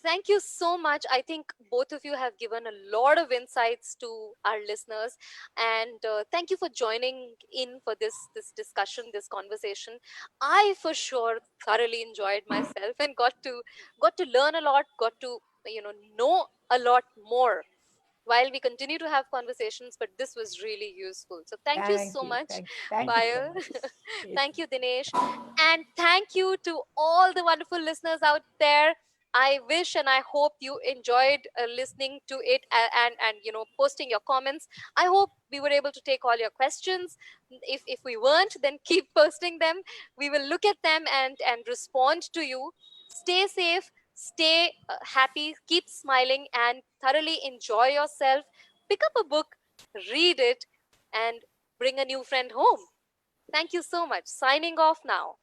Thank you so much. I think both of you have given a lot of insights to our listeners, and thank you for joining in for this discussion, this conversation. I for sure thoroughly enjoyed myself and got to learn a lot, got to know a lot more while we continue to have conversations. But this was really useful. So thank you so much, Thank you so Payal. much. Yes. Thank you, Dinesh. And thank you to all the wonderful listeners out there. I wish and I hope you enjoyed listening to it and posting your comments. I hope we were able to take all your questions. If we weren't, then keep posting them. We will look at them and respond to you. Stay safe, stay happy, keep smiling, and thoroughly enjoy yourself. Pick up a book, read it, and bring a new friend home. Thank you so much. Signing off now.